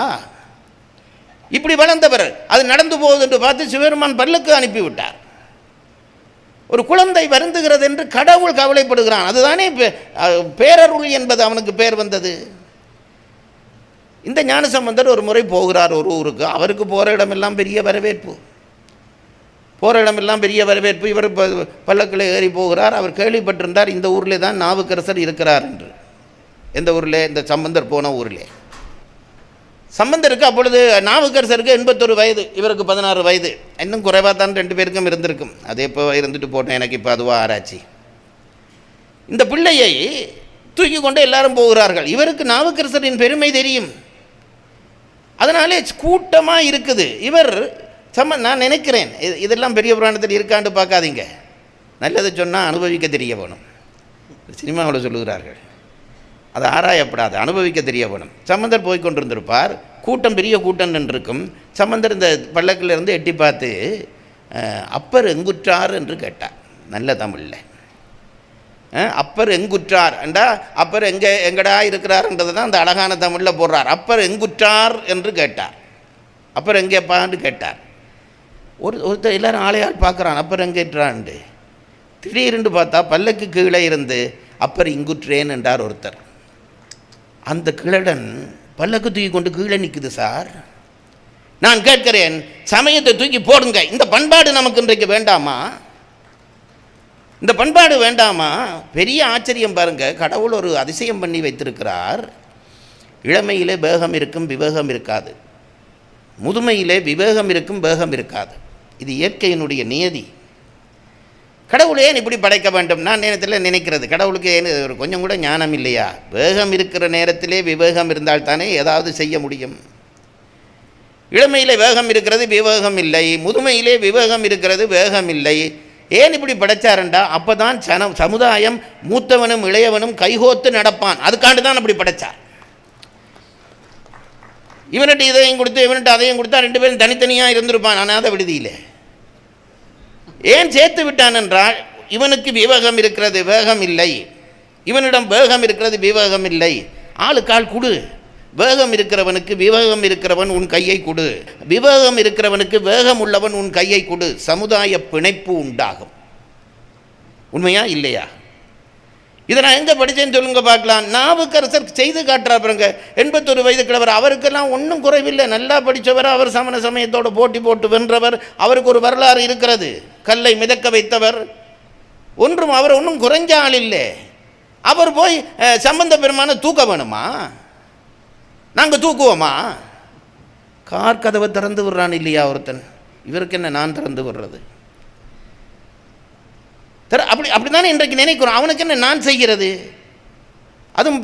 இப்படி வளர்ந்தவர் அது நடந்து போகுது என்று பார்த்து சிவபெருமான் பல்லுக்கு அனுப்பிவிட்டார். ஒரு குழந்தை வருந்துகிறது என்று கடவுள் கவலைப்படுகிறான். அதுதானே பேரருள் என்பது அவனுக்கு பேர் வந்தது. இந்த ஞானசம்பந்தர் ஒரு முறை போகிறார் ஒரு ஊருக்கு. அவருக்கு போகிற இடமெல்லாம் பெரிய வரவேற்பு, இவர் பல்லக்கில் ஏறி போகிறார். அவர் கேள்விப்பட்டிருந்தார் இந்த ஊரில் தான் நாவுக்கரசர் இருக்கிறார் என்று. எந்த ஊரில்? இந்த சம்பந்தர் போன ஊரில். சம்பந்தருக்கு அப்பொழுது நாவுக்கரசருக்கு 81 வயது, இவருக்கு 16 வயது. இன்னும் குறைவாக தான் 2 பேருக்கும் இருந்திருக்கும். அது எப்போ இருந்துட்டு போட்டேன், எனக்கு இப்போ அதுவாக ஆராய்ச்சி. இந்த பிள்ளையை தூக்கி கொண்டு எல்லாரும் போகிறார்கள். இவருக்கு நாவுக்கரசரின் பெருமை தெரியும். அதனாலே கூட்டமாக இருக்குது. இவர் நான் நினைக்கிறேன், இதெல்லாம் பெரிய புராணத்தில் இருக்காண்டு பார்க்காதீங்க. நல்லதை சொன்னால் அனுபவிக்க தெரிய வேணும். சினிமாவில் சொல்லுகிறார்கள், அது ஆராயப்படாது, அனுபவிக்க தெரிய வேணும். சம்பந்தர் போய் கொண்டிருந்திருப்பார். கூட்டம் பெரிய கூட்டம் நின்றிருக்கும். சம்பந்தர் இந்த பல்லக்கிலிருந்து எட்டி பார்த்து அப்பர் எங்குற்றார் என்று கேட்டார். நல்ல தமிழில் அப்பர் எங்குற்றார் என்றா அப்பர் எங்கடா இருக்கிறார்ன்றது தான் அந்த அழகான தமிழில் போடுறார். அப்பர் எங்குற்றார் என்று கேட்டார். அப்பர் எங்கேப்பான்னு கேட்டார். ஒருத்தர் எல்லாரும் ஆளையால் பார்க்குறான், அப்பர் எங்கேற்றான்ண்டு. திடீரென்று பார்த்தா பல்லக்கு கீழே இருந்து அப்பர் இங்குற்றேன் என்றார் ஒருத்தர். அந்த கிழடன் பல்லக்கு தூக்கி கொண்டு கீழே நிற்குது. சார், நான் கேட்கிறேன், சமயத்தை தூக்கி போடுங்க. இந்த பண்பாடு நமக்கு இன்றைக்கு வேண்டாமா? இந்த பண்பாடு வேண்டாமா? பெரிய ஆச்சரியம் பாருங்க. கடவுள் ஒரு அதிசயம் பண்ணி வைத்திருக்கிறார். இளமையிலே வேகம் இருக்கும், விவேகம் இருக்காது. முதுமையிலே விவேகம் இருக்கும், வேகம் இருக்காது. இது இயற்கையினுடைய நியதி. கடவுள் ஏன் இப்படி படைக்க வேண்டும்? நான் நேரத்தில் நினைக்கிறது, கடவுளுக்கு ஏன் ஒரு கொஞ்சம் கூட ஞானம் இல்லையா? வேகம் இருக்கிற நேரத்திலே விவேகம் இருந்தால் தானே ஏதாவது செய்ய முடியும். இளமையிலே வேகம் இருக்கிறது, விவேகம் இல்லை. முதுமையிலே விவேகம் இருக்கிறது, வேகம் இல்லை. ஏன் இப்படி படைச்சாருண்டா, அப்போ தான் சமுதாயம் மூத்தவனும் இளையவனும் கைகோத்து நடப்பான். அதுக்காண்டு தான் அப்படி படைச்சார். இவன்கிட்ட இதையும் கொடுத்து இவன்கிட்ட அதையும் கொடுத்தா 2 பேரும் தனித்தனியாக இருந்திருப்பான் அனாத விடுதியில். ஏன் சேர்த்து விட்டான் என்றால், இவனுக்கு விவேகம் இருக்கிறது, வேகம் இல்லை. இவனிடம் வேகம் இருக்கிறது, விவேகம் இல்லை. ஆளுக்கால் கொடு. வேகம் இருக்கிறவனுக்கு விவேகம் இருக்கிறவன் உன் கையை கொடு. விவேகம் இருக்கிறவனுக்கு வேகம் உள்ளவன் உன் கையை கொடு. சமுதாய பிணைப்பு உண்டாகும். உண்மையா இல்லையா? இதை நான் எங்கே படித்தேன்னு சொல்லுங்க பார்க்கலாம். நாவுக்கரசர் செய்து காட்டுறார் பாருங்க. 81 வயது கிழவர். அவருக்கெல்லாம் ஒன்றும் குறைவில்லை, நல்லா படித்தவர். அவர் சமண சமயத்தோடு போட்டி போட்டு வென்றவர். அவருக்கு ஒரு வரலாறு இருக்கிறது. கல்லை மிதக்க வைத்தவர். அவர் ஒன்றும் குறைஞ்ச ஆள் இல்லை. அவர் போய் சம்பந்த பெருமான தூக்க வேணுமா? நாங்கள் தூக்குவோமா? கார் கதவை திறந்து விடுறான் இல்லையா ஒருத்தன். இவருக்கு என்ன நான் திறந்து விடுறது? அப்படி தானே இன்றைக்கு நினைக்கிறோம். அவனுக்கு என்ன நான் செய்கிறது? அதுவும்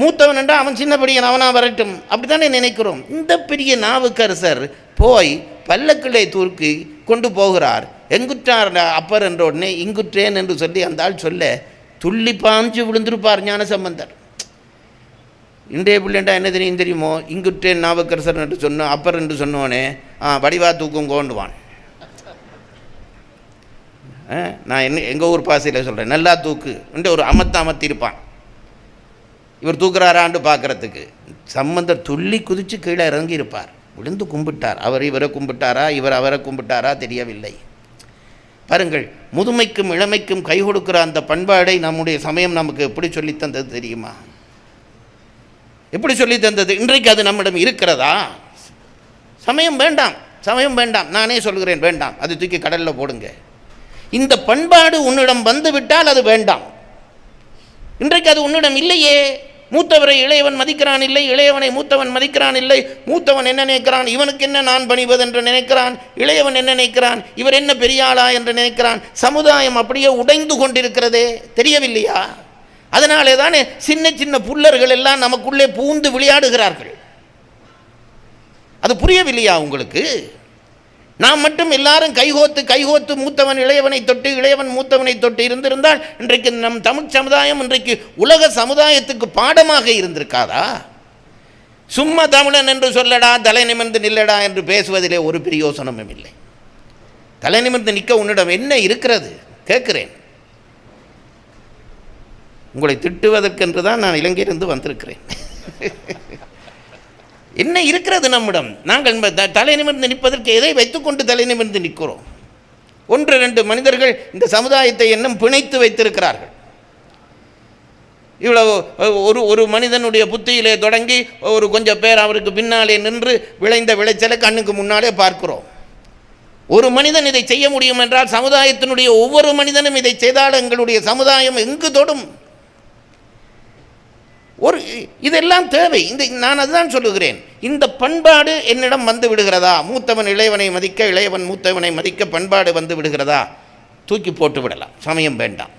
மூத்தவன் என்றால் அவன் சின்னபடியன், அவனா வரட்டும், அப்படி தானே நினைக்கிறோம். இந்த பெரிய நாவுக்கரசர் போய் பல்லக்கிளை தூக்கி கொண்டு போகிறார். எங்குற்றார் அப்பர் என்ற உடனே இங்குற்றேன் என்று சொல்லி அந்த ஆள் சொல்ல துள்ளி பாஞ்சு விழுந்திருப்பார் ஞானசம்பந்தர். இன்றைய பிள்ளைண்டா என்ன தெரியுமோ, இங்குற்றேன் நாவுக்கரசர் என்று சொன்னோம், அப்பர் என்று சொன்னோன்னே வடிவா தூக்கும் கோண்டுவான். நான் எங்கள் ஊர் பாசையில் சொல்கிறேன், நல்லா தூக்கு என்று ஒரு அமர்த்திருப்பான். இவர் தூக்குறாரான்னு பார்க்குறதுக்கு சம்பந்தர் துள்ளி குதித்து கீழே இறங்கி இருப்பார். விழுந்து கும்பிட்டார். அவர் இவரை கும்பிட்டாரா, இவர் அவரை கும்பிட்டாரா தெரியவில்லை. பாருங்கள், முதுமைக்கும் இளமைக்கும் கை கொடுக்குற அந்த பண்பாடை நம்முடைய சமயம் நமக்கு எப்படி சொல்லி தந்தது தெரியுமா? எப்படி சொல்லி தந்தது? இன்றைக்கு அது நம்மிடம் இருக்கிறதா? சமயம் வேண்டாம், நானே சொல்கிறேன் வேண்டாம். அது தூக்கி கடலில் போடுங்க. இந்த பண்பாடு உன்னிடம் வந்து விட்டால் அது வேண்டாம். இன்றைக்கு அது உன்னிடம் இல்லையே. மூத்தவரை இளையவன் மதிக்கிறான் இல்லை, இளையவனை மூத்தவன் மதிக்கிறான் இல்லை. மூத்தவன் என்ன நினைக்கிறான், இவனுக்கு என்ன நான் பணிவது என்று நினைக்கிறான். இளையவன் என்ன நினைக்கிறான், இவர் என்ன பெரிய ஆளா என்று நினைக்கிறான். சமுதாயம் அப்படியே உடைந்து கொண்டிருக்கிறதே, தெரியவில்லையா? அதனாலே தானே சின்ன சின்ன புல்லர்கள் எல்லாம் நமக்குள்ளே பூந்து விளையாடுகிறார்கள். அது புரியவில்லையா உங்களுக்கு? நாம் மட்டும் எல்லாரும் கைகோத்து மூத்தவன் இளையவனை தொட்டு, இளையவன் மூத்தவனை தொட்டு இருந்திருந்தால் இன்றைக்கு நம் தமிழ் சமுதாயம் இன்றைக்கு உலக சமுதாயத்துக்கு பாடமாக இருந்திருக்காதா? சும்மா தமிழன் என்று சொல்லடா, தலை நிமிர்ந்து நில்லடா என்று பேசுவதிலே ஒரு பிரயோசனமும் இல்லை. தலை நிமிர்ந்து நிற்க உன்னிடம் என்ன இருக்கிறது கேட்கிறேன். உங்களை திட்டுவதற்கென்று தான் நான் இலங்கையிலிருந்து வந்திருக்கிறேன். என்ன இருக்கிறது நம்மிடம்? நாங்கள் தலை நிமிர்ந்து நிற்பதற்கு எதை வைத்துக்கொண்டு தலை நிமிர்ந்து நிற்கிறோம்? 1 2 மனிதர்கள் இந்த சமுதாயத்தை இன்னும் பிணைத்து வைத்திருக்கிறார்கள். இவ்வளவு ஒரு மனிதனுடைய புத்தியிலே தொடங்கி ஒரு கொஞ்சம் பேர் அவருக்கு பின்னாலே நின்று விளைந்த விளைச்சலை கண்ணுக்கு முன்னாலே பார்க்கிறோம். ஒரு மனிதன் இதை செய்ய முடியும் என்றால் சமுதாயத்தினுடைய ஒவ்வொரு மனிதனும் இதை செய்தால் எங்களுடைய சமுதாயம் எங்கு தொடும்? இதெல்லாம் தேவை. நான் அதுதான் சொல்லுகிறேன். இந்த பண்பாடு என்னிடம் வந்து விடுகிறதா? மூத்தவன் இளையவனை மதிக்க, இளையவன் மூத்தவனை மதிக்க பண்பாடு வந்து விடுகிறதா? தூக்கி போட்டு விடலாம், சமயம் வேண்டாம்.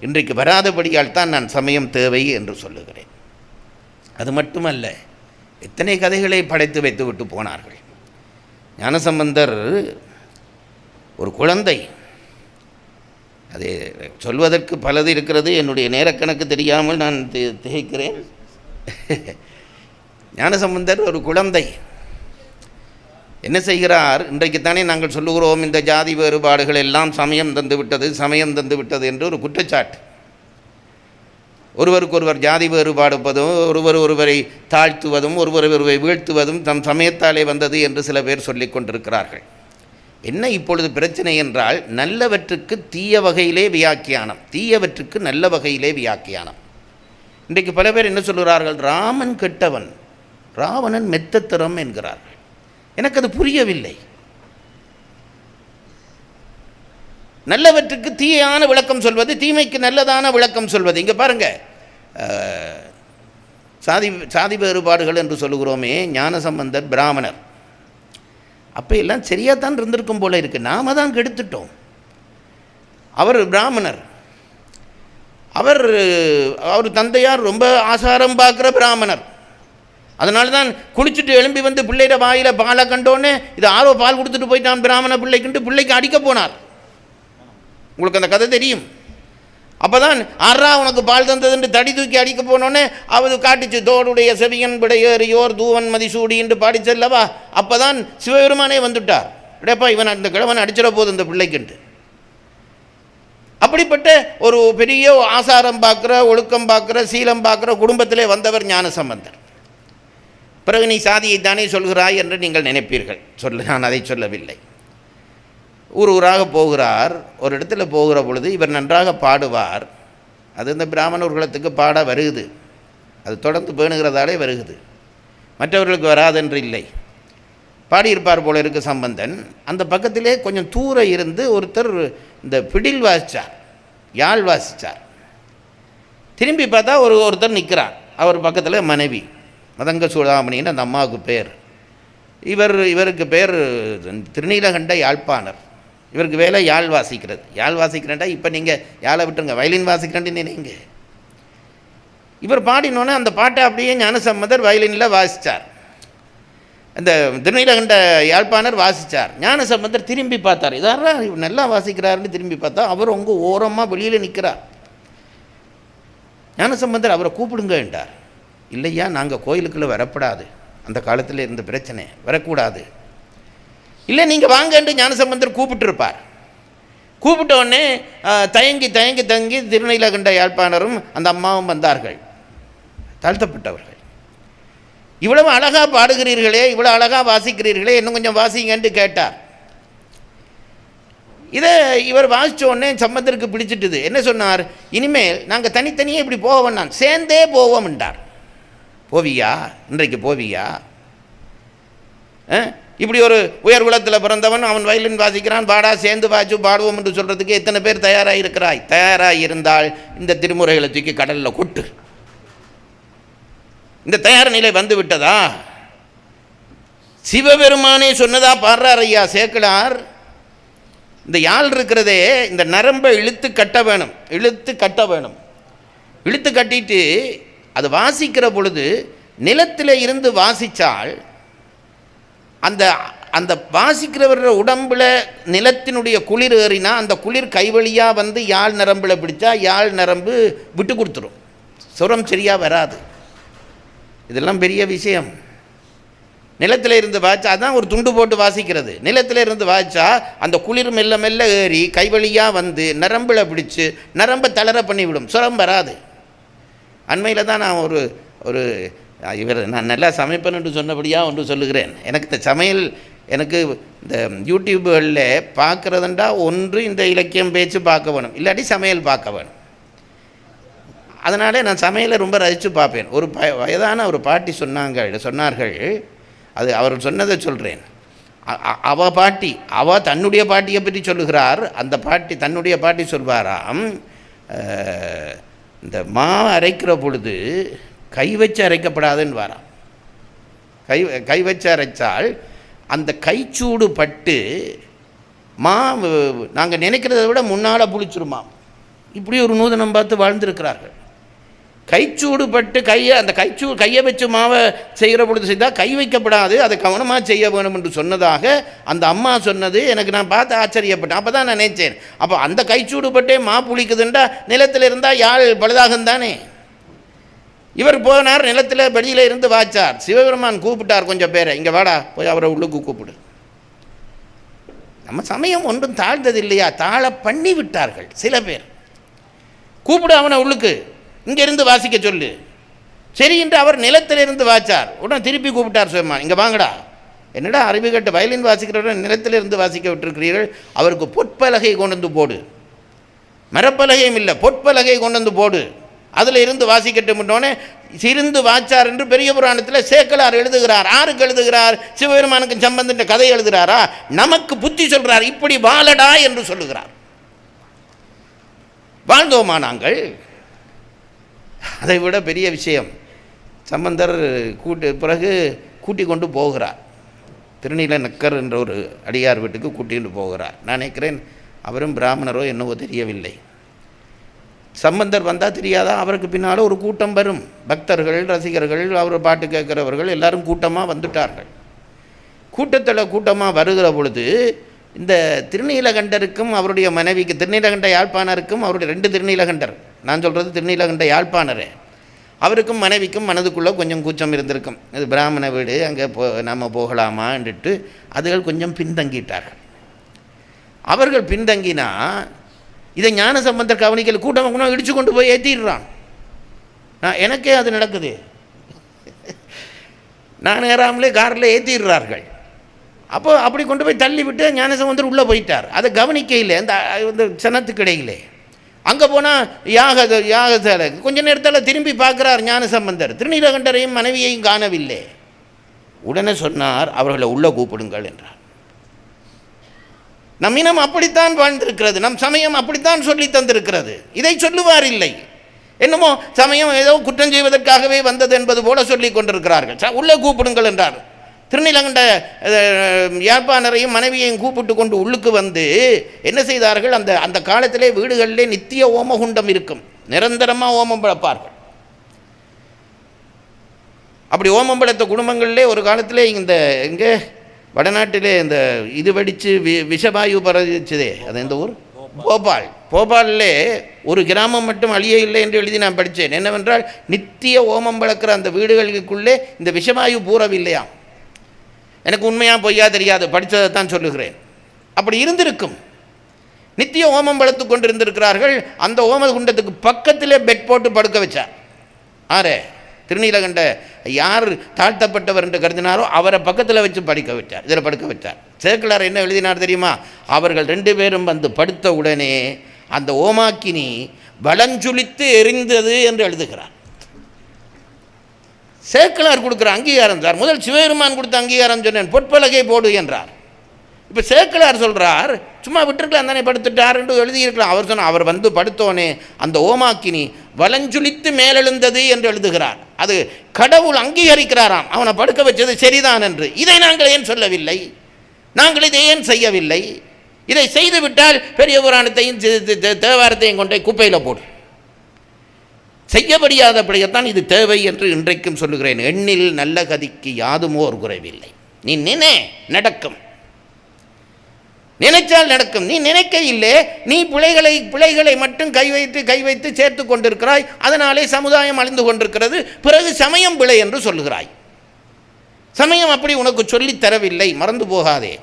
இன்றைக்கு வராதபடியால் தான் நான் சமயம் தேவை என்று சொல்லுகிறேன். அது மட்டுமல்ல, எத்தனை கதைகளை படைத்து வைத்து விட்டு போனார்கள். ஞானசம்பந்தர் ஒரு குழந்தை, அது சொல்வதற்கு பலது இருக்கிறது. என்னுடைய நேரக்கணக்கு தெரியாமல் நான் திகைக்கிறேன். ஞானசம்பந்தர் ஒரு குழந்தை என்ன செய்கிறார்? இன்றைக்குத்தானே நாங்கள் சொல்லுகிறோம் இந்த ஜாதி வேறுபாடுகள் எல்லாம் சமயம் தந்து விட்டது என்று ஒரு குற்றச்சாட்டு. ஒருவருக்கொருவர் ஜாதி வேறுபாடுப்பதும், ஒருவரை தாழ்த்துவதும், ஒருவரை வீழ்த்துவதும் தம் சமயத்தாலே வந்தது என்று சில பேர் சொல்லிக் கொண்டிருக்கிறார்கள். என்ன இப்பொழுது பிரச்சனை என்றால், நல்லவற்றுக்கு தீய வகையிலே வியாக்கியானம், தீயவற்றுக்கு நல்ல வகையிலே வியாக்கியானம். இன்றைக்கு பல பேர் என்ன சொல்கிறார்கள்? ராமன் கெட்டவன், ராவணன் மெத்தத்திரம் என்கிறார்கள். எனக்கு அது புரியவில்லை. நல்லவற்றுக்கு தீயான விளக்கம் சொல்வது, தீமைக்கு நல்லதான விளக்கம் சொல்வது. இங்கே பாருங்கள், சாதி வேறுபாடுகள் என்று சொல்லுகிறோமே, ஞானசம்பந்தர் பிராமணர். அப்போ எல்லாம் சரியாக தான் இருந்திருக்கும் போல இருக்குது. நாம தான் கெடுத்துட்டோம். அவர் பிராமணர். அவர் தந்தையார் ரொம்ப ஆசாரம் பார்க்குற பிராமணர். அதனால தான் குளிச்சுட்டு எழும்பி வந்து பிள்ளைகிற வாயில் பாலை கண்டோன்னே இது ஆர்வ பால் கொடுத்துட்டு போயிட்டான் பிராமண பிள்ளைக்கு அடிக்க போனார். உங்களுக்கு அந்த கதை தெரியும். அப்போ தான் ஆறா உனக்கு பால் தந்ததுன்னு தடி தூக்கி அடிக்க போனோன்னே அவர் காட்டிச்சு, தோடுடைய செவியன் விடையேறியோர் தூவன் மதிசூடி என்று பாடிச்சல்லவா. அப்போ தான் சிவபெருமானே வந்துட்டார். இடையப்பா இவன் அந்த கிழவன் அடிச்சிட போகுது இந்த பிள்ளைக்குன்ட்டு. அப்படிப்பட்ட ஒரு பெரிய ஆசாரம் பார்க்குற, ஒழுக்கம் பார்க்குற, சீலம் பார்க்குற குடும்பத்திலே வந்தவர் ஞானசம்பந்தர். பிறகு நீ சாதியை தானே சொல்கிறாய் என்று நீங்கள் நினைப்பீர்கள். நான் அதை சொல்லவில்லை. ஊராக போகிறார். ஒரு இடத்துல போகிற பொழுது இவர் நன்றாக பாடுவார். அது இந்த பிராமணர் குலத்துக்கு பாட வருகுது. அது தொடர்ந்து பேணுகிறதாலே வருகுது, மற்றவர்களுக்கு வராதென்று இல்லை. பாடியிருப்பார் போல இருக்கு சம்பந்தன். அந்த பக்கத்திலே கொஞ்சம் தூர இருந்து ஒருத்தர் இந்த பிடில் வாசித்தார், யாழ் வாசித்தார். திரும்பி பார்த்தா ஒருத்தர் நிற்கிறார். அவர் பக்கத்தில் மனைவி மதங்க சூடாமணின்னு அந்த அம்மாவுக்கு பேர். இவருக்கு பேர் திருநீலகண்ட யாழ்ப்பாணர். இவருக்கு வேலை யாழ் வாசிக்கிறது. யாழ் வாசிக்கிறேன்டா இப்போ நீங்கள் யாழை விட்டுருங்க, வயலின் வாசிக்கிறேன்னு நினைங்க. இவர் பாடினோன்னே அந்த பாட்டை அப்படியே ஞானசம்பந்தர் வயலினில் வாசித்தார். அந்த திருநீலகண்ட யாழ்ப்பாணர் வாசித்தார். ஞானசம்பந்தர் திரும்பி பார்த்தார். இதாரா இவர் நல்லா வாசிக்கிறாருன்னு திரும்பி பார்த்தா அவர் உங்க ஓரமாக வெளியில் நிற்கிறார். ஞானசம்பந்தர் அவரை கூப்பிடுங்க என்றார். இல்லையா, நாங்கள் கோயிலுக்குள்ளே வரப்படாது, அந்த காலத்தில் இருந்த பிரச்சனை, வரக்கூடாது. இல்லை நீங்கள் வாங்கன்று ஞானசம்பந்தர் கூப்பிட்டுருப்பார். கூப்பிட்டோடனே தயங்கி திருநீலகண்ட யாழ்ப்பாணரும் அந்த அம்மாவும் வந்தார்கள், தாழ்த்தப்பட்டவர்கள். இவ்வளவு அழகாக பாடுகிறீர்களே, இவ்வளோ அழகாக வாசிக்கிறீர்களே, இன்னும் கொஞ்சம் வாசிங்கன்ட்டு கேட்டார். இதை இவர் வாசித்தோடனே சம்பந்தருக்கு பிடிச்சிட்டுது. என்ன சொன்னார்? இனிமேல் நாங்கள் தனித்தனியே இப்படி போக வேண்டாம், சேர்ந்தே போவோம் என்றார். போவியா? இன்றைக்கு போவியா? இப்படி ஒரு உயர் குலத்தில் பிறந்தவன், அவன் வயலின் வாசிக்கிறான், பாடா சேர்ந்து வாச்சு பாடுவோம் என்று சொல்கிறதுக்கு எத்தனை பேர் தயாராக இருக்கிறாய்? தயாராக இருந்தால் இந்த திருமுறைகளை தூக்கி கடலில் கொட்டு. இந்த தயார் நிலை வந்து விட்டதா? சிவபெருமானே சொன்னதா பாடுறார் ஐயா சேக்கிழார். இந்த யாழ் இருக்கிறதே, இந்த நரம்பை இழுத்து கட்ட வேணும். இழுத்து கட்டிட்டு அது வாசிக்கிற பொழுது நிலத்தில் இருந்து வாசித்தால் அந்த அந்த வாசிக்கிறவர உடம்பில் நிலத்தினுடைய குளிர் ஏறினா அந்த குளிர் கைவழியாக வந்து யாழ் நரம்பில் பிடிச்சா யாழ் நரம்பு விட்டு கொடுத்துரும், சுரம் சரியாக வராது. இதெல்லாம் பெரிய விஷயம். நிலத்தில் இருந்து வாய்ச்சா அதான் ஒரு துண்டு போட்டு வாசிக்கிறது. நிலத்தில் இருந்து வாய்ச்சா அந்த குளிர் மெல்ல மெல்ல ஏறி கைவழியாக வந்து நரம்பில் பிடிச்சு நரம்பை தளர பண்ணிவிடும், சுரம் வராது. அண்மையில் தான் நான் நான் நல்லா சமைப்பேன் என்று சொன்னபடியாக ஒன்று சொல்லுகிறேன். எனக்கு இந்த சமையல் எனக்கு இந்த யூடியூப்புகளில் பார்க்குறதுண்டா ஒன்று இந்த இலக்கியம் பேச்சு பார்க்க வேணும், இல்லாட்டி சமையல் பார்க்க வேணும். அதனால் நான் சமையலை ரொம்ப ரசித்து பார்ப்பேன். ஒரு வயதான ஒரு பாட்டி சொன்னார்கள், அது அவர் சொன்னதை சொல்கிறேன். அவ தன்னுடைய பாட்டியை பற்றி சொல்லுகிறார். அந்த பாட்டி தன்னுடைய பாட்டி சொல்வாராம், இந்த மாவு அரைக்கிற பொழுது கை வச்சு அரைக்கப்படாதுன்னு வாராம். கை வச்சு அரைச்சால் அந்த கைச்சூடு பட்டு மாவு நாங்கள் நினைக்கிறத விட முன்னால் புளிச்சிருமா. இப்படி ஒரு நூதனம் பார்த்து வாழ்ந்திருக்கிறார்கள். கைச்சூடு பட்டு அந்த கையை வச்சு மாவை செய்கிற பொழுது செய்தால் கை வைக்கப்படாது, அதை கவனமாக செய்ய வேணும் என்று சொன்னதாக அந்த அம்மா சொன்னது எனக்கு நான் பார்த்து ஆச்சரியப்பட்டேன். அப்போ தான் நான் நினைச்சேன், அப்போ அந்த கைச்சூடு பட்டே மா புளிக்குதுண்டா நிலத்தில் இருந்தால் யாழ் பழுதாகும் தானே. இவர் போனார், நிலத்தில் வெளியில் இருந்து வாச்சார். சிவபெருமான் கூப்பிட்டார் கொஞ்சம் பேரை, இங்கே வாடா போய் அவரை உள்ளுக்கு கூப்பிடு. நம்ம சமயம் ஒன்றும் தாழ்ந்தது இல்லையா, தாழ பண்ணி விட்டார்கள் சில பேர். கூப்பிடு அவனை உள்ளுக்கு, இங்கேருந்து வாசிக்க சொல்லு. சரி என்று அவர் நிலத்திலிருந்து வாச்சார். உடனே திருப்பி கூப்பிட்டார் சிவபெருமான், இங்கே வாங்கடா. என்னடா அறிவு கட்ட வயலின் வாசிக்கிறவரை நிலத்திலிருந்து வாசிக்க விட்டுருக்கிறீர்கள், அவருக்கு பொற்பலகை கொண்டு வந்து போடு. மரப்பலகையும் இல்லை, பொற்பலகை கொண்டு வந்து போடு, அதில் இருந்து வாசிக்கட்டும்னோடனே இருந்து வாச்சார் என்று பெரிய புராணத்தில் சேக்கலார் எழுதுகிறார். யாருக்கு எழுதுகிறார்? சிவபெருமானுக்கு சம்பந்தன்ற கதை எழுதுகிறாரா? நமக்கு புத்தி சொல்கிறார், இப்படி வாழடா என்று சொல்லுகிறார். வாழ்ந்தோமா நாங்கள்? அதை விட பெரிய விஷயம், சம்பந்தர் பிறகு கூட்டி கொண்டு போகிறார். திருநீல நக்கர் என்ற ஒரு அடியார் வீட்டுக்கு கூட்டிகிட்டு போகிறார். நான் நினைக்கிறேன் அவரும் பிராமணரோ என்னவோ தெரியவில்லை. சம்பந்தர் வந்தால் தெரியாதா, அவருக்கு பின்னால் ஒரு கூட்டம் வரும், பக்தர்கள், ரசிகர்கள், அவர் பாட்டு கேட்குறவர்கள் எல்லாரும் கூட்டமாக வந்துட்டார்கள். கூட்டமாக வருகிற பொழுது இந்த திருநீலகண்டருக்கும் அவருடைய மனைவிக்கு, திருநீலகண்ட யாழ்ப்பாணருக்கும் அவருடைய 2 திருநீலகண்டர், நான் சொல்கிறது திருநீலகண்ட யாழ்ப்பாணரே, அவருக்கும் மனைவிக்கும் மனதுக்குள்ளே கொஞ்சம் கூச்சம் இருந்திருக்கும். இது பிராமண வீடு, அங்கே நம்ம போகலாமான்ட்டு அதுகள் கொஞ்சம் பின்தங்கிட்டார்கள். அவர்கள் பின்தங்கினா இதை ஞான சம்பந்தர் கவனிக்கல், கூட்டம் இடிச்சு கொண்டு போய் ஏற்றிடுறான். எனக்கே அது நடக்குது. நான் ஏறாமலே காரில் ஏற்றிடுறார்கள். அப்போ அப்படி கொண்டு போய் தள்ளி விட்டு ஞானசம்பந்தர் உள்ளே போயிட்டார். அதை கவனிக்க இல்லை அந்த சனத்துக்கு இடையிலே. அங்கே போனால் யாகசாலை கொஞ்ச நேரத்தில் திரும்பி பார்க்குறார் ஞானசம்பந்தர், திருநீலகண்டரையும் மனைவியையும் காணவில்லை. உடனே சொன்னார், அவர்களை உள்ளே கூப்பிடுங்கள் என்றார். நம் இனம் அப்படித்தான் வாழ்ந்திருக்கிறது, நம் சமயம் அப்படித்தான் சொல்லி தந்திருக்கிறது. இதை சொல்லுவார் இல்லை, என்னமோ சமயம் ஏதோ குற்றம் செய்வதற்காகவே வந்தது என்பது போல சொல்லி கொண்டிருக்கிறார்கள். உள்ளே கூப்பிடுங்கள் என்றார். திருநீலகண்ட யாழ்ப்பாணரையும் மனைவியையும் கூப்பிட்டு கொண்டு உள்ளுக்கு வந்து என்ன செய்தார்கள், அந்த காலத்திலே வீடுகளிலே நித்திய ஓமகுண்டம் இருக்கும், நிரந்தரமாக ஓமம் பழப்பார்கள். அப்படி ஓமம் பழத்த குடும்பங்களிலே ஒரு காலத்திலே இங்கே வடநாட்டிலே இந்த இது வெடித்து விஷவாயு பரவிச்சதே, அது எந்த ஊர்? போபாலிலே ஒரு கிராமம் மட்டும் அழிய இல்லை என்று எழுதி நான் படித்தேன். என்னவென்றால் நித்திய ஓமம் வளர்க்குற அந்த வீடுகளுக்குள்ளே இந்த விஷவாயு பூரவில்லையாம். எனக்கு உண்மையாக பொய்யா தெரியாது, படித்ததை தான் சொல்லுகிறேன். அப்படி இருந்திருக்கும். நித்திய ஓமம் வளர்த்து கொண்டு இருந்திருக்கிறார்கள். அந்த ஓம குண்டத்துக்கு பக்கத்திலே பெட் போட்டு படுக்க வச்சார். ஆரே திருநீலகண்ட யார் தாழ்த்தப்பட்டவர் என்று கருதினாரோ அவரை பக்கத்தில் வச்சு இதில் படுக்க வச்சார். சேக்கலார் என்ன எழுதினார் தெரியுமா? அவர்கள் 2 பேரும் வந்து படுத்த உடனே அந்த ஓமாக்கினி வலஞ்சுளித்து எரிந்தது என்று எழுதுகிறார். சேக்கலார் கொடுக்குற அங்கீகாரம் சார். முதல் சிவபெருமான் கொடுத்த அங்கீகாரம் சொன்னேன், பொற்பலகை போடு என்றார். இப்போ சேக்கலார் சொல்கிறார், சும்மா விட்டுருக்கலாம் தானே, படுத்துட்டார் என்று எழுதியிருக்கலாம். அவர் சொன்னார், அவர் வந்து படுத்தோனே அந்த ஓமாக்கினி வலஞ்சுளித்து மேலெழுந்தது என்று எழுதுகிறார். அது கடவுள் அங்கீகரிக்கிறாராம், அவனை படுக்க வச்சது சரிதான் என்று. இதை நாங்கள் ஏன் சொல்லவில்லை? நாங்கள் இதை ஏன் செய்யவில்லை? இதை செய்துவிட்டால் பெரிய புராணத்தையும் தேவாரத்தையும் கொண்டே குப்பையில் போடு. செய்யப்படியாதபடியத்தான் இது தேவை என்று இன்றைக்கும் சொல்லுகிறேன். எண்ணில் நல்ல கதிக்கு யாதுமோ ஒரு குறைவில்லை. நீ நடக்கும், நினைச்சால் நடக்கும். நீ நினைக்க இல்லை, நீ பிழைகளை மட்டும் கை வைத்து சேர்த்து கொண்டிருக்கிறாய். அதனாலே சமுதாயம் அழிந்து கொண்டிருக்கிறது. பிறகு சமயம் பிழை என்று சொல்லுகிறாய். சமயம் அப்படி உனக்கு சொல்லித் தரவில்லை, மறந்து போகாதே.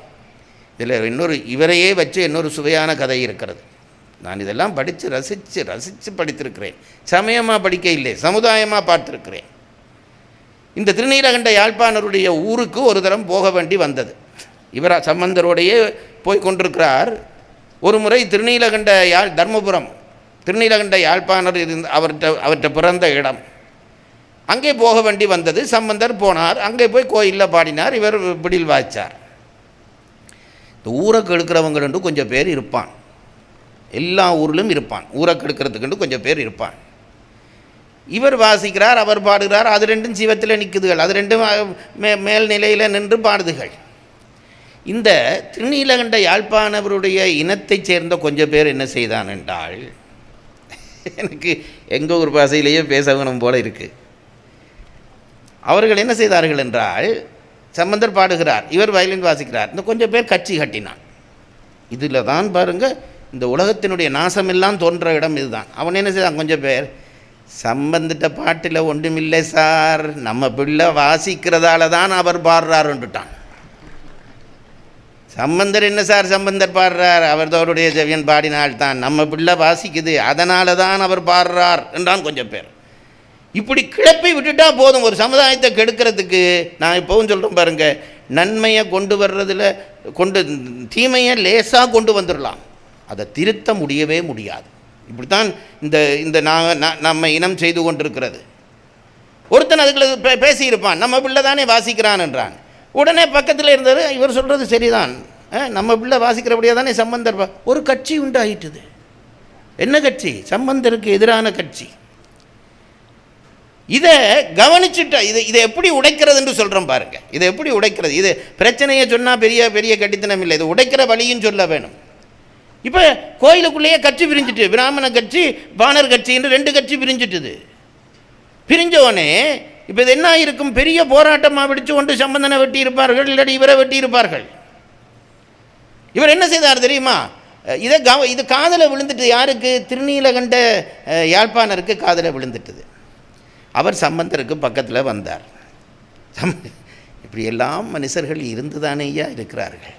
இதில் இவரையே வச்சு இன்னொரு சுவையான கதை இருக்கிறது. நான் இதெல்லாம் படித்து ரசித்து படித்திருக்கிறேன். சமயமாக படிக்க இல்லை, சமுதாயமாக பார்த்துருக்கிறேன். இந்த திருநீலகண்ட யாழ்ப்பாணருடைய ஊருக்கு ஒரு தரம் போக வேண்டி வந்தது. இவர் சம்பந்தரோடையே போய் கொண்டிருக்கிறார். ஒரு முறை திருநீலகண்ட தர்மபுரம் திருநீலகண்ட யாழ்ப்பாணர் அவர்கிட்ட பிறந்த இடம். அங்கே போக வேண்டி வந்தது. சம்பந்தர் போனார். அங்கே போய் கோயிலில் பாடினார். இவர் பிடில் வாய்ச்சார். இந்த ஊரை கெடுக்கிறவங்கண்டு கொஞ்சம் பேர் இருப்பான். எல்லா ஊரிலும் இருப்பான். ஊரை கெடுக்கிறதுக்குண்டு கொஞ்சம் பேர் இருப்பான். இவர் வாசிக்கிறார், அவர் பாடுகிறார். அது ரெண்டும் சிவத்தில் நிற்குதுகள். அது ரெண்டும் மேல்நிலையில் நின்று பாடுதுகள். இந்த திருநீலகண்ட யாழ்ப்பாணவருடைய இனத்தைச் சேர்ந்த கொஞ்சம் பேர் என்ன செய்தான் என்றால், எனக்கு எங்கள் ஊர் பாசையிலேயே பேச வேணும் போல இருக்குது. அவர்கள் என்ன செய்தார்கள் என்றால், சம்பந்தர் பாடுகிறார், இவர் வயலின் வாசிக்கிறார். இந்த கொஞ்சம் பேர் கட்சி கட்டினான். இதில் தான் பாருங்கள், இந்த உலகத்தினுடைய நாசமெல்லாம் தோன்ற இடம் இதுதான். அவன் என்ன செய்தான், கொஞ்சம் பேர் சம்பந்திட்ட பாட்டில் ஒன்றுமில்லை சார், நம்ம பிள்ளை வாசிக்கிறதால தான் அவர் பாடுறாருன்னுட்டான். சம்பந்தர் என்ன சார் சம்பந்தர் பாடுறார், அவர்தோருடைய செவியன் பாடினால்தான், நம்ம பிள்ளை வாசிக்குது அதனால தான் அவர் பாடுறார் என்றான் கொஞ்சம் பேர். இப்படி கிளப்பி விட்டுட்டா போதும் ஒரு சமுதாயத்தை கெடுக்கிறதுக்கு. நான் இப்போவும் சொல்கிறேன் பாருங்கள், நன்மையை கொண்டு வர்றதில் தீமையை லேசாக கொண்டு வந்துடலாம், அதை திருத்த முடியவே முடியாது. இப்படித்தான் இந்த நம்ம இனம் செய்து கொண்டிருக்கிறது. ஒருத்தன் அதுக்குள்ள பேசியிருப்பான், நம்ம பிள்ளை தானே வாசிக்கிறான் என்றான். உடனே பக்கத்தில் இருந்தது, இவர் சொல்கிறது சரிதான், நம்ம பிள்ளை வாசிக்கிறபடியாக தானே சம்பந்தர். ஒரு கட்சி உண்டாயிட்டுது. என்ன கட்சி? சம்பந்தருக்கு எதிரான கட்சி. இதை கவனிச்சுட்டா இதை எப்படி உடைக்கிறது என்று சொல்கிறோம் பாருங்கள். இதை எப்படி உடைக்கிறது? இது பிரச்சனையை சொன்னால் பெரிய பெரிய கட்டித்தனம் இல்லை, இது உடைக்கிற வழியும் சொல்ல வேணும். இப்போ கோயிலுக்குள்ளேயே கட்சி பிரிஞ்சிட்டு, பிராமண கட்சி பாணர் கட்சி என்று 2 கட்சி பிரிஞ்சிட்டுது. பிரிஞ்சவனே இப்போ இது என்ன இருக்கும், பெரிய போராட்டமாக பிடிச்சு கொண்டு சம்பந்தனை வெட்டி இருப்பார்கள், இல்லாட்டி இவரை வெட்டி இருப்பார்கள். இவர் என்ன செய்தார் தெரியுமா? இது காதில் விழுந்துட்டு. யாருக்கு? திருநீலகண்ட யாழ்ப்பாணருக்கு காதில் விழுந்துட்டுது. அவர் சம்பந்தருக்கு பக்கத்தில் வந்தார். இப்படி எல்லாம் மனுஷர்கள் இருந்து தானேயா இருக்கிறார்கள்.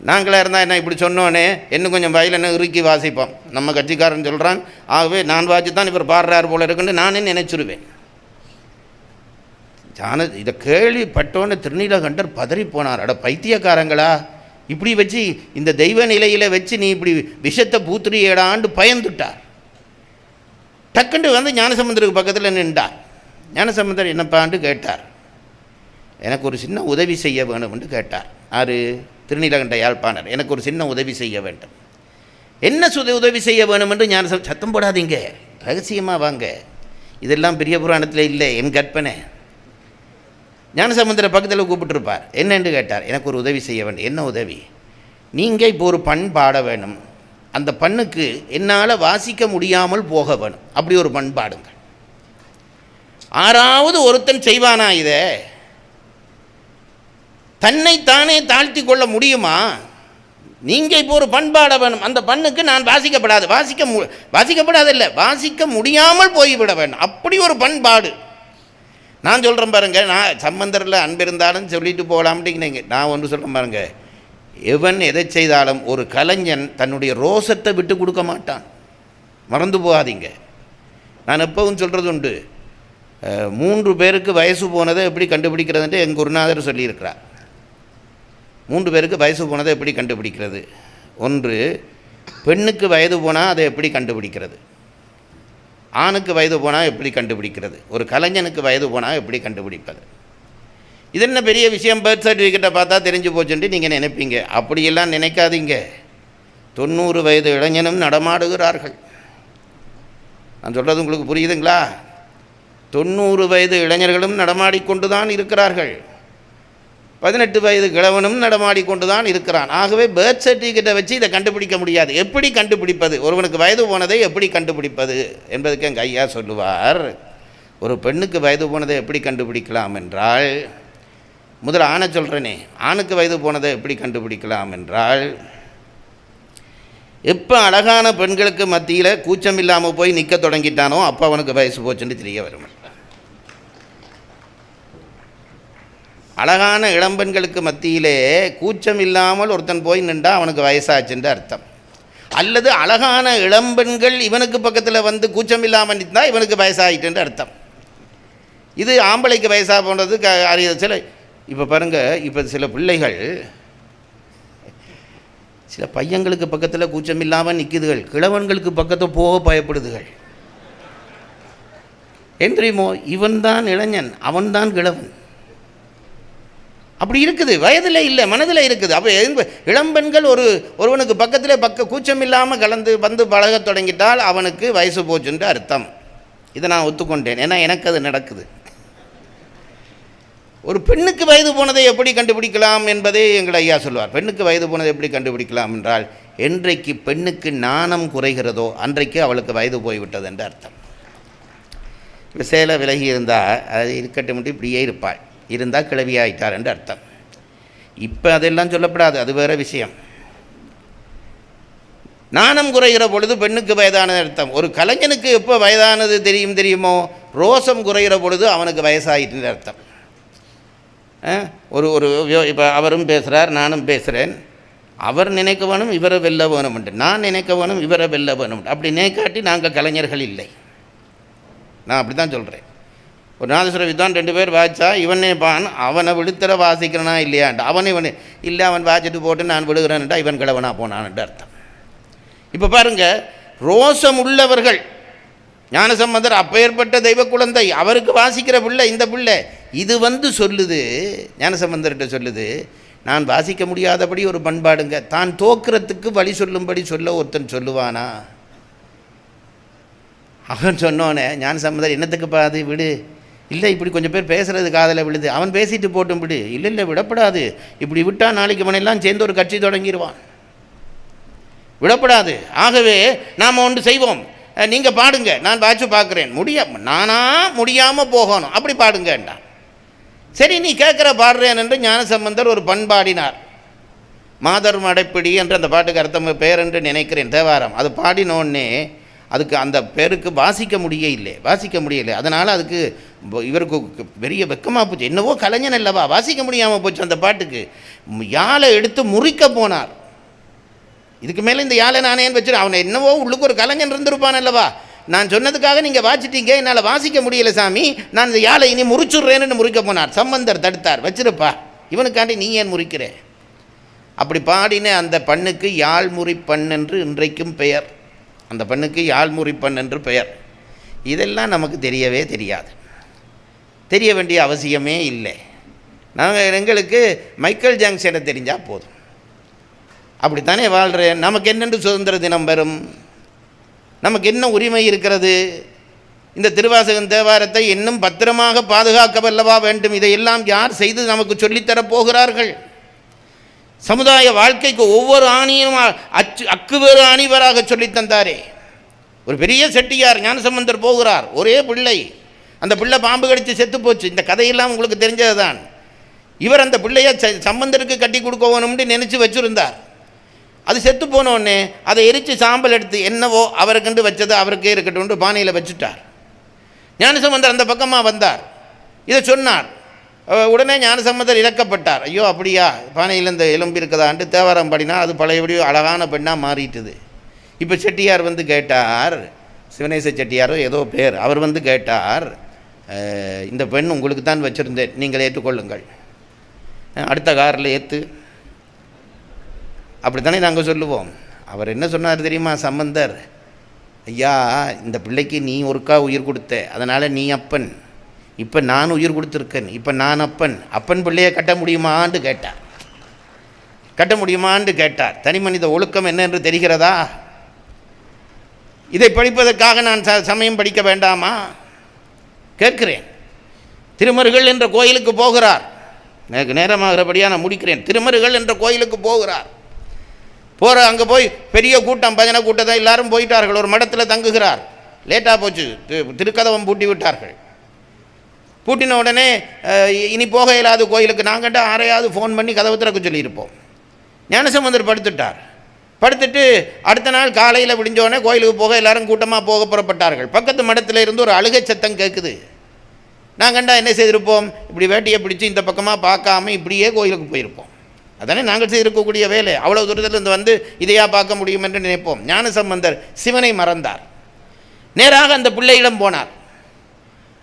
நாங்களாக இருந்தால் என்ன இப்படி சொன்னோன்னே இன்னும் கொஞ்சம் வயலன்னு இறுக்கி வாசிப்போம். நம்ம கட்சிக்காரன் சொல்கிறான், ஆகவே நான் வாசி தான் இவர் பாடுறார் போல இருக்குன்னு நானே நினைச்சிருவேன். இதை கேள்விப்பட்டோன்னு திருநீலகண்டர் பதறி போனார். அட பைத்தியக்காரங்களா, இப்படி வச்சு இந்த தெய்வ நிலையில் வச்சு நீ இப்படி விஷத்தை பூத்திரியேடான்னு பயந்துட்டார். டக்குண்டு வந்து ஞானசம்பந்தருக்கு பக்கத்தில் நின்றார். ஞானசம்பந்தர் என்னப்பான்னு கேட்டார். எனக்கு ஒரு சின்ன உதவி செய்ய வேணும் என்று கேட்டார். ஆறு? திருநீலகண்ட யாழ்ப்பாணர். எனக்கு ஒரு சின்ன உதவி செய்ய வேண்டும். என்ன உதவி செய்ய வேணும் என்று சத்தம் போடாதீங்க, ரகசியமாக வாங்க, இதெல்லாம் பெரிய புராணத்தில் இல்லை, என் கற்பனை. ஞானசம்பந்தரை பக்கத்தில் கூப்பிட்டுருப்பார். என்னென்று கேட்டார். எனக்கு ஒரு உதவி செய்ய வேண்டும். என்ன உதவி? நீங்கள் இப்போ ஒரு பண் பாட வேணும், அந்த பண்ணுக்கு என்னால் வாசிக்க முடியாமல் போக வேணும், அப்படி ஒரு பண் பாடுங்க. ஆறாவது ஒருத்தன் செய்வானா? இதை தன்னைத்தானே தாழ்த்தி கொள்ள முடியுமா? நீங்கள் இப்போ ஒரு பண்பாட வேணும், அந்த பண்ணுக்கு நான் வாசிக்கப்படாது இல்லை, வாசிக்க முடியாமல் போய்விட வேண்டும், அப்படி ஒரு பண்பாடு. நான் சொல்கிறேன் பாருங்கள், நான் சம்பந்தரில் அன்பிருந்தாலும் சொல்லிட்டு போகலாம்ட்டிங்க. நான் ஒன்று சொல்கிறேன் பாருங்கள், எவன் எதை செய்தாலும் ஒரு கலைஞன் தன்னுடைய ரோசத்தை விட்டு கொடுக்க மாட்டான், மறந்து போகாதீங்க. நான் எப்பவும் சொல்கிறது உண்டு, 3 பேருக்கு வயசு போனதை எப்படி கண்டுபிடிக்கிறதுன்ட்டு எங்கள் குருநாதர் சொல்லியிருக்கிறார். 3 பேருக்கு வயசு போனதை எப்படி கண்டுபிடிக்கிறது? 1, பெண்ணுக்கு வயது போனால் அதை எப்படி கண்டுபிடிக்கிறது? ஆணுக்கு வயது போனால் எப்படி கண்டுபிடிக்கிறது? ஒரு கலைஞனுக்கு வயது போனால் எப்படி கண்டுபிடிப்பது? இது என்ன பெரிய விஷயம், பர்த் சர்டிஃபிகேட்டை பார்த்தா தெரிஞ்சு போச்சுன்ட்டு நீங்கள் நினைப்பீங்க. அப்படியெல்லாம் நினைக்காதீங்க. 90 வயது இளைஞனும் நடமாடுகிறார்கள். நான் சொல்கிறது உங்களுக்கு புரியுதுங்களா? 90 வயது இளைஞர்களும் நடமாடிக்கொண்டு தான் இருக்கிறார்கள். 18 வயது கிழவனும் நடமாடிக்கொண்டு தான் இருக்கிறான். ஆகவே பர்த் சர்டிஃபிகேட்டை வச்சு இதை கண்டுபிடிக்க முடியாது. எப்படி கண்டுபிடிப்பது? ஒருவனுக்கு வயது போனதை எப்படி கண்டுபிடிப்பது என்பதுக்கு எங்கள் ஐயா சொல்லுவார். ஒரு பெண்ணுக்கு வயது போனதை எப்படி கண்டுபிடிக்கலாம் என்றால், முதல்ல ஆணை சொல்கிறேனே, ஆணுக்கு வயது போனதை எப்படி கண்டுபிடிக்கலாம் என்றால், எப்போ அழகான பெண்களுக்கு மத்தியில் கூச்சம் இல்லாமல் போய் நிற்க தொடங்கிட்டானோ அப்போ அவனுக்கு வயசு போச்சுன்னு தெரிய வரும். அழகான இளம்பெண்களுக்கு மத்தியிலே கூச்சம் இல்லாமல் ஒருத்தன் போய் நின்றா அவனுக்கு வயசாச்சுன்ற அர்த்தம். அல்லது அழகான இளம்பெண்கள் இவனுக்கு பக்கத்தில் வந்து கூச்சம் இல்லாமல் நின்றால் இவனுக்கு வயசாகிட்டுன்ற அர்த்தம். இது ஆம்பளைக்கு வயசாக போன்றது சில. இப்போ பாருங்கள், இப்போ சில பிள்ளைகள் சில பையங்களுக்கு பக்கத்தில் கூச்சம் இல்லாமல் நிற்குதுகள், கிழவன்களுக்கு பக்கத்தில் போக பயப்படுதுகள். ஏன் தெரியுமோ? இவன் தான் இளைஞன், அவன் தான் கிழவன். அப்படி இருக்குது, வயதில் இல்லை, மனதில் இருக்குது. அப்போ இளம்பெண்கள் ஒருவனுக்கு பக்கத்தில் கூச்சம் இல்லாமல் கலந்து வந்து பழகத் தொடங்கிட்டால் அவனுக்கு வயசு போச்சுன்ற அர்த்தம். இதை நான் ஒத்துக்கொண்டேன், ஏன்னா எனக்கு அது நடக்குது. ஒரு பெண்ணுக்கு வயது போனதை எப்படி கண்டுபிடிக்கலாம் என்பதை எங்கள் ஐயா சொல்வார். பெண்ணுக்கு வயது போனதை எப்படி கண்டுபிடிக்கலாம் என்றால், என்றைக்கு பெண்ணுக்கு நாணம் குறைகிறதோ அன்றைக்கு அவளுக்கு வயது போய்விட்டது என்று அர்த்தம். இப்போ சேலை விலகி இருந்தால் அது இருக்கட்டும் மட்டும் இப்படியே இருப்பாள், இருந்தால் கிளவியாயிட்டார் என்று அர்த்தம். இப்போ அதெல்லாம் சொல்லப்படாது, அது வேறு விஷயம். நாணம் குறைகிற பொழுது பெண்ணுக்கு வயதானது அர்த்தம். ஒரு கலைஞனுக்கு எப்போ வயதானது தெரியுமோ? ரோசம் குறைகிற பொழுது அவனுக்கு வயசாகிட்டுன்னு அர்த்தம். ஒரு இப்போ அவரும் பேசுகிறார், நானும் பேசுகிறேன். அவர் நினைக்க வேணும் இவரை வெல்ல வேணும்ட்டு, நான் நினைக்க வேணும் இவரை வெல்ல வேணும்ட்டு. அப்படி நினைக்காட்டி நாங்கள் கலைஞர்கள் இல்லை. நான் அப்படி தான் சொல்கிறேன். ஒரு நாதஸ்வர வித்வான் 2 பேர் வாய்ச்சா இவன் நினைப்பான் அவனை விழுத்தர வாசிக்கிறனா இல்லையான்ட்டு. இவன் இல்லை, அவன் வாய்ச்சிட்டு போட்டு நான் விழுகிறேன்ட்டா இவன் கிழவனா போனான்ட்டு அர்த்தம். இப்போ பாருங்கள், ரோசம் உள்ளவர்கள், ஞானசம்பந்தர் அப்பேற்பட்ட தெய்வ குழந்தை, அவருக்கு வாசிக்கிற பிள்ளை இந்த பிள்ளை, இது சொல்லுது, ஞானசம்பந்தர்கிட்ட சொல்லுது, நான் வாசிக்க முடியாதபடி ஒரு பண்பாடுங்க. தான் தோக்கிறதுக்கு வழி சொல்லும்படி சொல்ல ஒருத்தன் சொல்லுவானா? அவன் சொன்னோன்னே ஞானசம்பந்தர் என்னத்துக்கு பாது விடு, இல்லை இப்படி கொஞ்சம் பேர் பேசுகிறது காதில் விழுது, அவன் பேசிட்டு போட்டும் விடு. இல்லை விடப்படாது, இப்படி விட்டால் நாளைக்கு அவனெல்லாம் சேர்ந்து ஒரு கட்சி தொடங்கிடுவான், விடப்படாது. ஆகவே நாம் ஒன்று செய்வோம், நீங்கள் பாடுங்க, நான் வாட்சி பார்க்குறேன், நானா முடியாமல் போகணும், அப்படி பாடுங்கன்றான். சரி நீ கேட்குற பாடுறேன் என்று ஞானசம்பந்தர் ஒரு பண்பாடினார். மாதர் மடைப்பிடி என்று அந்த பாட்டுக்கு அர்த்தம் பேர் என்று நினைக்கிறேன், தேவாரம். அது பாடினோடனே அதுக்கு அந்த பேருக்கு வாசிக்க முடியலை. அதனால் அதுக்கு இவருக்கு பெரிய வெக்கமாக போச்சு. என்னவோ கலைஞன் அல்லவா, வாசிக்க முடியாமல் போச்சு. அந்த பாட்டுக்கு யாழை எடுத்து முறிக்க போனார். இதுக்கு மேலே இந்த யாழை நானேன்னு வச்சுரு, அவனை என்னவோ உள்ளுக்கு ஒரு கலைஞன் இருந்திருப்பான் அல்லவா, நான் சொன்னதுக்காக நீங்கள் வாசிட்டீங்க, என்னால் வாசிக்க முடியலை சாமி, நான் இந்த யாழை இனி முறிச்சுட்றேன்னு முறிக்க போனார். சம்பந்தர் தடுத்தார், வச்சிருப்பா, இவனுக்காண்டி நீ ஏன் முறிக்கிற? அப்படி பாடின அந்த பண்ணுக்கு யாழ்முறி பண் என்று இன்றைக்கும் பெயர். அந்த பண்ணுக்கு யாழ்முறி பண் என்று பெயர். இதெல்லாம் நமக்கு தெரியவே தெரியாது, தெரிய வேண்டிய அவசியமே இல்லை. எங்களுக்கு மைக்கேல் ஜாக்சனை தெரிஞ்சால் போதும். அப்படித்தானே வாழ்கிறேன். நமக்கு என்னென்று சுதந்திர தினம் வரும்? நமக்கு என்ன உரிமை இருக்கிறது? இந்த திருவாசகம் தேவாரத்தை இன்னும் பத்திரமாக பாதுகாக்கவல்லவா வேண்டும்? இதையெல்லாம் யார் செய்து நமக்கு சொல்லித்தரப் போகிறார்கள்? சமுதாய வாழ்க்கைக்கு ஒவ்வொரு ஆணியும் அக்குவேறு ஆணிவராக சொல்லித்தந்தாரே. ஒரு பெரிய செட்டியார் ஞானசம்பந்தர் போகிறார், ஒரே பிள்ளை, அந்த பிள்ளை பாம்பு கடித்து செத்து போச்சு. இந்த கதையெல்லாம் உங்களுக்கு தெரிஞ்சது தான். இவர் அந்த பிள்ளையை சம்பந்தருக்கு கட்டி கொடுக்க வேணும்னு நினச்சி வச்சுருந்தார். அது செத்து போனோடனே அதை எரித்து சாம்பல் எடுத்து என்னவோ அவருக்கண்டு வச்சது அவருக்கே இருக்கட்டும் பானையில் வச்சுட்டார். ஞானசம்பந்தர் அந்த பக்கமாக வந்தார், இதை சொன்னார். உடனே ஞானசம்பந்தர் இறக்கப்பட்டார். ஐயோ அப்படியா, பானையில் இந்த எலும்பு இருக்குதான்ட்டு தேவாரம் பாடினா அது பழையபடி அழகான பெண்ணாக மாறிட்டுது. இப்போ செட்டியார் வந்து கேட்டார், சிவனேச செட்டியாரோ ஏதோ பேர், அவர் வந்து கேட்டார், இந்த பெண் உங்களுக்கு தான் வச்சுருந்தேன், நீங்கள் ஏற்றுக்கொள்ளுங்கள், அடுத்த காரில் ஏற்று, அப்படித்தானே நாங்கள் சொல்லுவோம். அவர் என்ன சொன்னார் தெரியுமா சம்பந்தர்? ஐயா, இந்த பிள்ளைக்கு நீ ஒருக்கா உயிர் கொடுத்த, அதனால் நீ அப்பன், இப்போ நான் உயிர் கொடுத்துருக்கேன், இப்போ நான் அப்பன் பிள்ளையை கட்ட முடியுமான்னு கேட்டார். தனி மனித ஒழுக்கம் என்ன என்று தெரிகிறதா? இதை படிப்பதற்காக நான் சமயம் படிக்க வேண்டாமா? கேட்கிறேன். திருமருகள் என்ற கோயிலுக்கு போகிறார். எனக்கு நேரமாகிறபடியாக நான் முடிக்கிறேன். திருமருகள் என்ற கோயிலுக்கு போகிறார். அங்கே போய் பெரிய கூட்டம், பஜனை கூட்டத்தை எல்லாரும் போயிட்டார்கள். ஒரு மடத்தில் தங்குகிறார். லேட்டாக போச்சு, திருக்கதவம் பூட்டி விட்டார்கள். பூட்டின உடனே இனி போக இயலாது கோயிலுக்கு, நாங்கள்கிட்ட யாரையாவது ஃபோன் பண்ணி கதவு திறக்க சொல்லியிருப்போம். ஞானசம்பந்தர் படுத்துட்டு அடுத்த நாள் காலையில் விடிஞ்சோடனே கோயிலுக்கு போக எல்லாரும் கூட்டமாக போக புறப்பட்டார்கள். பக்கத்து மடத்தில் இருந்து ஒரு அழுகை சத்தம் கேட்குது. நாங்கண்டா என்ன செய்திருப்போம்? இப்படி வேட்டியை பிடிச்சி இந்த பக்கமாக பார்க்காம இப்படியே கோயிலுக்கு போயிருப்போம். அதானே நாங்கள் செய்திருக்கக்கூடிய வேலை. அவ்வளோ தூரத்தில் வந்து இதையா பார்க்க முடியும் என்று நினைப்போம். ஞானசம்பந்தர் சிவனை மறந்தார். நேராக அந்த பிள்ளையிடம் போனார்.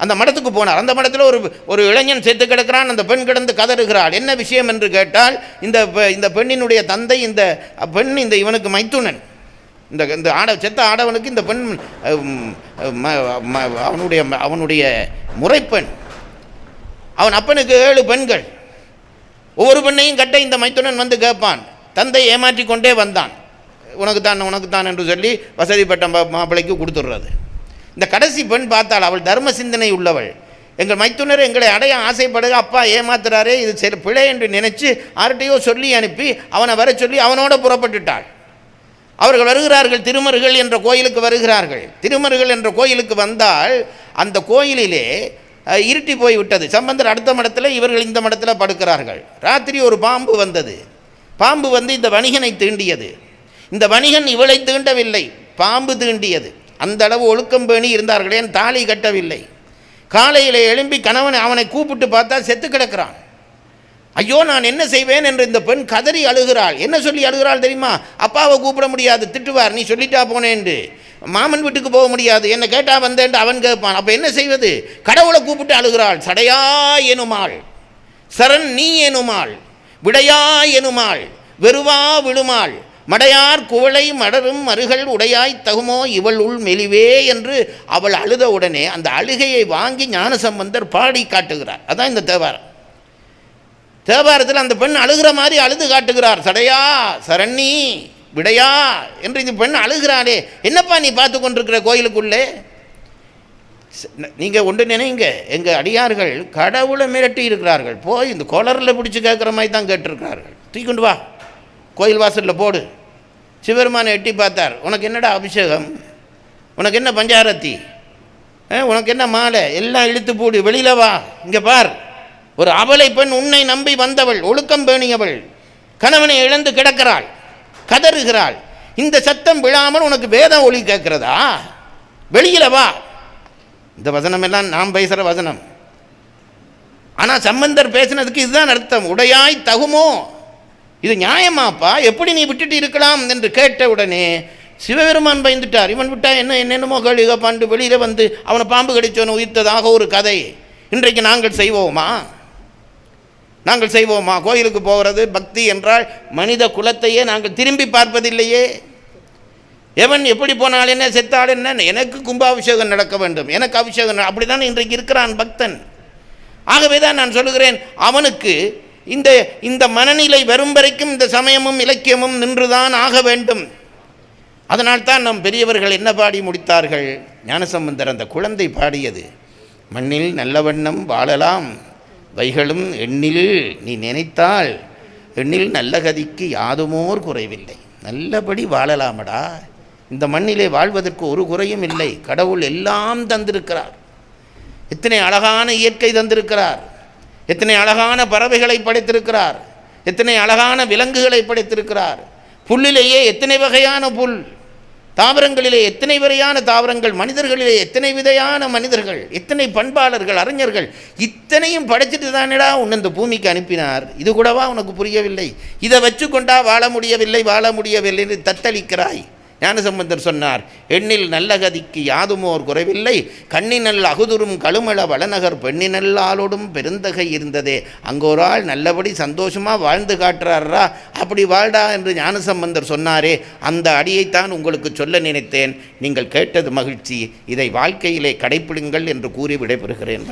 அந்த மடத்துக்கு போனார். அந்த மடத்தில் ஒரு இளைஞன் செத்து கிடக்கிறான். அந்த பெண் கிடந்து கதறுகிறாள். என்ன விஷயம் என்று கேட்டால், இந்த பெண்ணினுடைய தந்தை, இந்த பெண் இவனுக்கு மைத்துனன், இந்த செத்த ஆடவனுக்கு இந்த பெண் அவனுடைய முறைப்பெண். அவன் அப்பனுக்கு 7 பெண்கள். ஒவ்வொரு பெண்ணையும் கட்ட இந்த மைத்துனன் வந்து கேட்பான். தந்தை ஏமாற்றி கொண்டே வந்தான். உனக்கு தான் என்று சொல்லி வசதிப்பட்ட மாப்பிள்ளைக்கு கொடுத்துடுறது. இந்த கடைசி பெண் பார்த்தாள். அவள் தர்ம சிந்தனை உள்ளவள். எங்கள் மைத்துனர் எங்களை அடைய ஆசைப்படுக, அப்பா ஏமாத்துறாரே, இது சரி பிழை என்று நினைச்சு யார்கிட்டையோ சொல்லி அனுப்பி அவனை வர சொல்லி அவனோட புறப்பட்டுட்டாள். அவர்கள் வருகிறார்கள், திருமருகள் என்ற கோயிலுக்கு வருகிறார்கள். திருமருகள் என்ற கோயிலுக்கு வந்தால் அந்த கோயிலிலே இருட்டி போய் விட்டது. சம்பந்தர் அடுத்த மடத்தில், இவர்கள் இந்த மடத்தில் படுக்கிறார்கள். ராத்திரி ஒரு பாம்பு வந்தது. பாம்பு வந்து இந்த வணிகனை தீண்டியது. இந்த வணிகன் இவளை தீண்டவில்லை, பாம்பு தீண்டியது. அந்த அளவு ஒழுக்கம் பேணி இருந்தார்களே, தாலி கட்டவில்லை. காலையில் எழும்பி கணவன் அவனை கூப்பிட்டு பார்த்தா செத்து கிடக்கிறான். ஐயோ நான் என்ன செய்வேன் என்று இந்த பெண் கதறி அழுகிறாள். என்ன சொல்லி அழுகிறாள் தெரியுமா? அப்பாவை கூப்பிட முடியாது, திட்டுவார், நீ சொல்லிட்டா போனேன்று. மாமன் வீட்டுக்கு போக முடியாது, என்ன கேட்டா வந்தேன் அவன் கேட்பான். அப்போ என்ன செய்வது? கடவுளை கூப்பிட்டு அழுகிறாள். சடையா எனுமாள், சரண் நீ எனுமாள், விடையா எனுமாள், வெறுவா விழுமாள், மடையார் குவளை மடரும் மருகள் உடையாய் தகுமோ இவள் உள் மெலிவே என்று அவள் அழுத உடனே அந்த அழுகையை வாங்கி ஞானசம்பந்தர் பாடி காட்டுகிறார். அதான் இந்த தேவாரம். தேவாரத்தில் அந்த பெண் அழுகிற மாதிரி அழுது காட்டுகிறார். சடையா சரண்ணி விடையா என்று இந்த பெண் அழுகிறாளே. என்னப்பா நீ பார்த்து கொண்டிருக்கிற கோயிலுக்குள்ளே? நீங்கள் ஒன்று நினைங்க, எங்கள் அடியார்கள் கடவுளை மிரட்டி இருக்கிறார்கள். போய் இந்த கொலரில் பிடிச்சி கேட்குற மாதிரி தான் கேட்டிருக்கிறார்கள். தூக்கிண்டு வா, கோயில் வாசலில் போடு. சிவபெருமானை எட்டி பார்த்தார். உனக்கு என்னடா அபிஷேகம், உனக்கு என்ன பஞ்சாரத்தி, உனக்கு என்ன மாலை, எல்லாம் இழுத்து போடு, வெளியில் வா, இங்கே பார். ஒரு அவளை பெண் உன்னை நம்பி வந்தவள், ஒழுக்கம் பேணியவள், கணவனை இழந்து கிடக்கிறாள், கதறுகிறாள். இந்த சத்தம் விழாமல் உனக்கு வேத ஒளி கேட்கிறதா? வெளியில் வா. இந்த வசனம் எல்லாம் நாம் பேசுகிற வசனம். ஆனால் சம்பந்தர் பேசினதுக்கு இதுதான் அர்த்தம். உடையாய் தகுமோ, இது நியாயமாப்பா, எப்படி நீ விட்டுட்டு இருக்கலாம் என்று கேட்ட உடனே சிவபெருமான் பயந்துட்டார். இவன் விட்டா என்னென்னமோ கேள்வி பாண்டு வெளியில் வந்து அவனை பாம்பு கடிச்சவனை உயிர்த்ததாக ஒரு கதை இன்றைக்கு நாங்கள் செய்வோமா? கோயிலுக்கு போகிறது பக்தி என்றால் மனித குலத்தையே நாங்கள் திரும்பி பார்ப்பதில்லையே. எவன் எப்படி போனால் என்ன, செத்தால் என்ன, எனக்கு கும்பாபிஷேகம் நடக்க வேண்டும், எனக்கு அபிஷேகம், அப்படி தான் இன்றைக்கு இருக்கிறான் பக்தன். ஆகவே தான் நான் சொல்லுகிறேன், அவனுக்கு இந்த மனநிலை வரும் வரைக்கும் இந்த சமயமும் இலக்கியமும் நின்றுதான் ஆக வேண்டும். அதனால்தான் நம் பெரியவர்கள் என்ன பாடி முடித்தார்கள்? ஞானசம்பந்தர் அந்த குழந்தை பாடியது, மண்ணில் நல்ல வண்ணம் வாழலாம் வைகளும் எண்ணில் நீ நினைத்தால் எண்ணில் நல்ல கதிக்கு யாதுமோர் குறைவில்லை. நல்லபடி வாழலாமடா, இந்த மண்ணிலே வாழ்வதற்கு ஒரு குறையும் இல்லை. கடவுள் எல்லாம் தந்திருக்கிறார். எத்தனை அழகான இயற்கை தந்திருக்கிறார், எத்தனை அழகான பறவைகளை படைத்திருக்கிறார், எத்தனை அழகான விலங்குகளை படைத்திருக்கிறார். புல்லிலேயே எத்தனை வகையான புல், தாவரங்களிலே எத்தனை வகையான தாவரங்கள், மனிதர்களிலே எத்தனை விதையான மனிதர்கள், எத்தனை பண்பாளர்கள், அறிஞர்கள், இத்தனையும் படைச்சிட்டு தானேடா உன்னை இந்த பூமிக்கு அனுப்பினார். இது கூடவா உனக்கு புரியவில்லை? இதை வச்சு கொண்டா வாழ முடியவில்லை என்று தத்தளிக்கிறாய். ஞானசம்பந்தர் சொன்னார், எண்ணில் நல்ல கதிக்கு யாதுமோர் குறைவில்லை, கண்ணினல் அகுதுரும் கழுமள வளநகர் பெண்ணினல்லாலோடும் பெருந்தகை இருந்ததே. அங்கோரால் நல்லபடி சந்தோஷமாக வாழ்ந்து காட்டுறாரா, அப்படி வாழ்டா என்று ஞானசம்பந்தர் சொன்னாரே, அந்த அடியைத்தான் உங்களுக்கு சொல்ல நினைத்தேன். நீங்கள் கேட்டது மகிழ்ச்சி, இதை வாழ்க்கையிலே கடைப்பிடுங்கள் என்று கூறி விடைபெறுகிறேன்.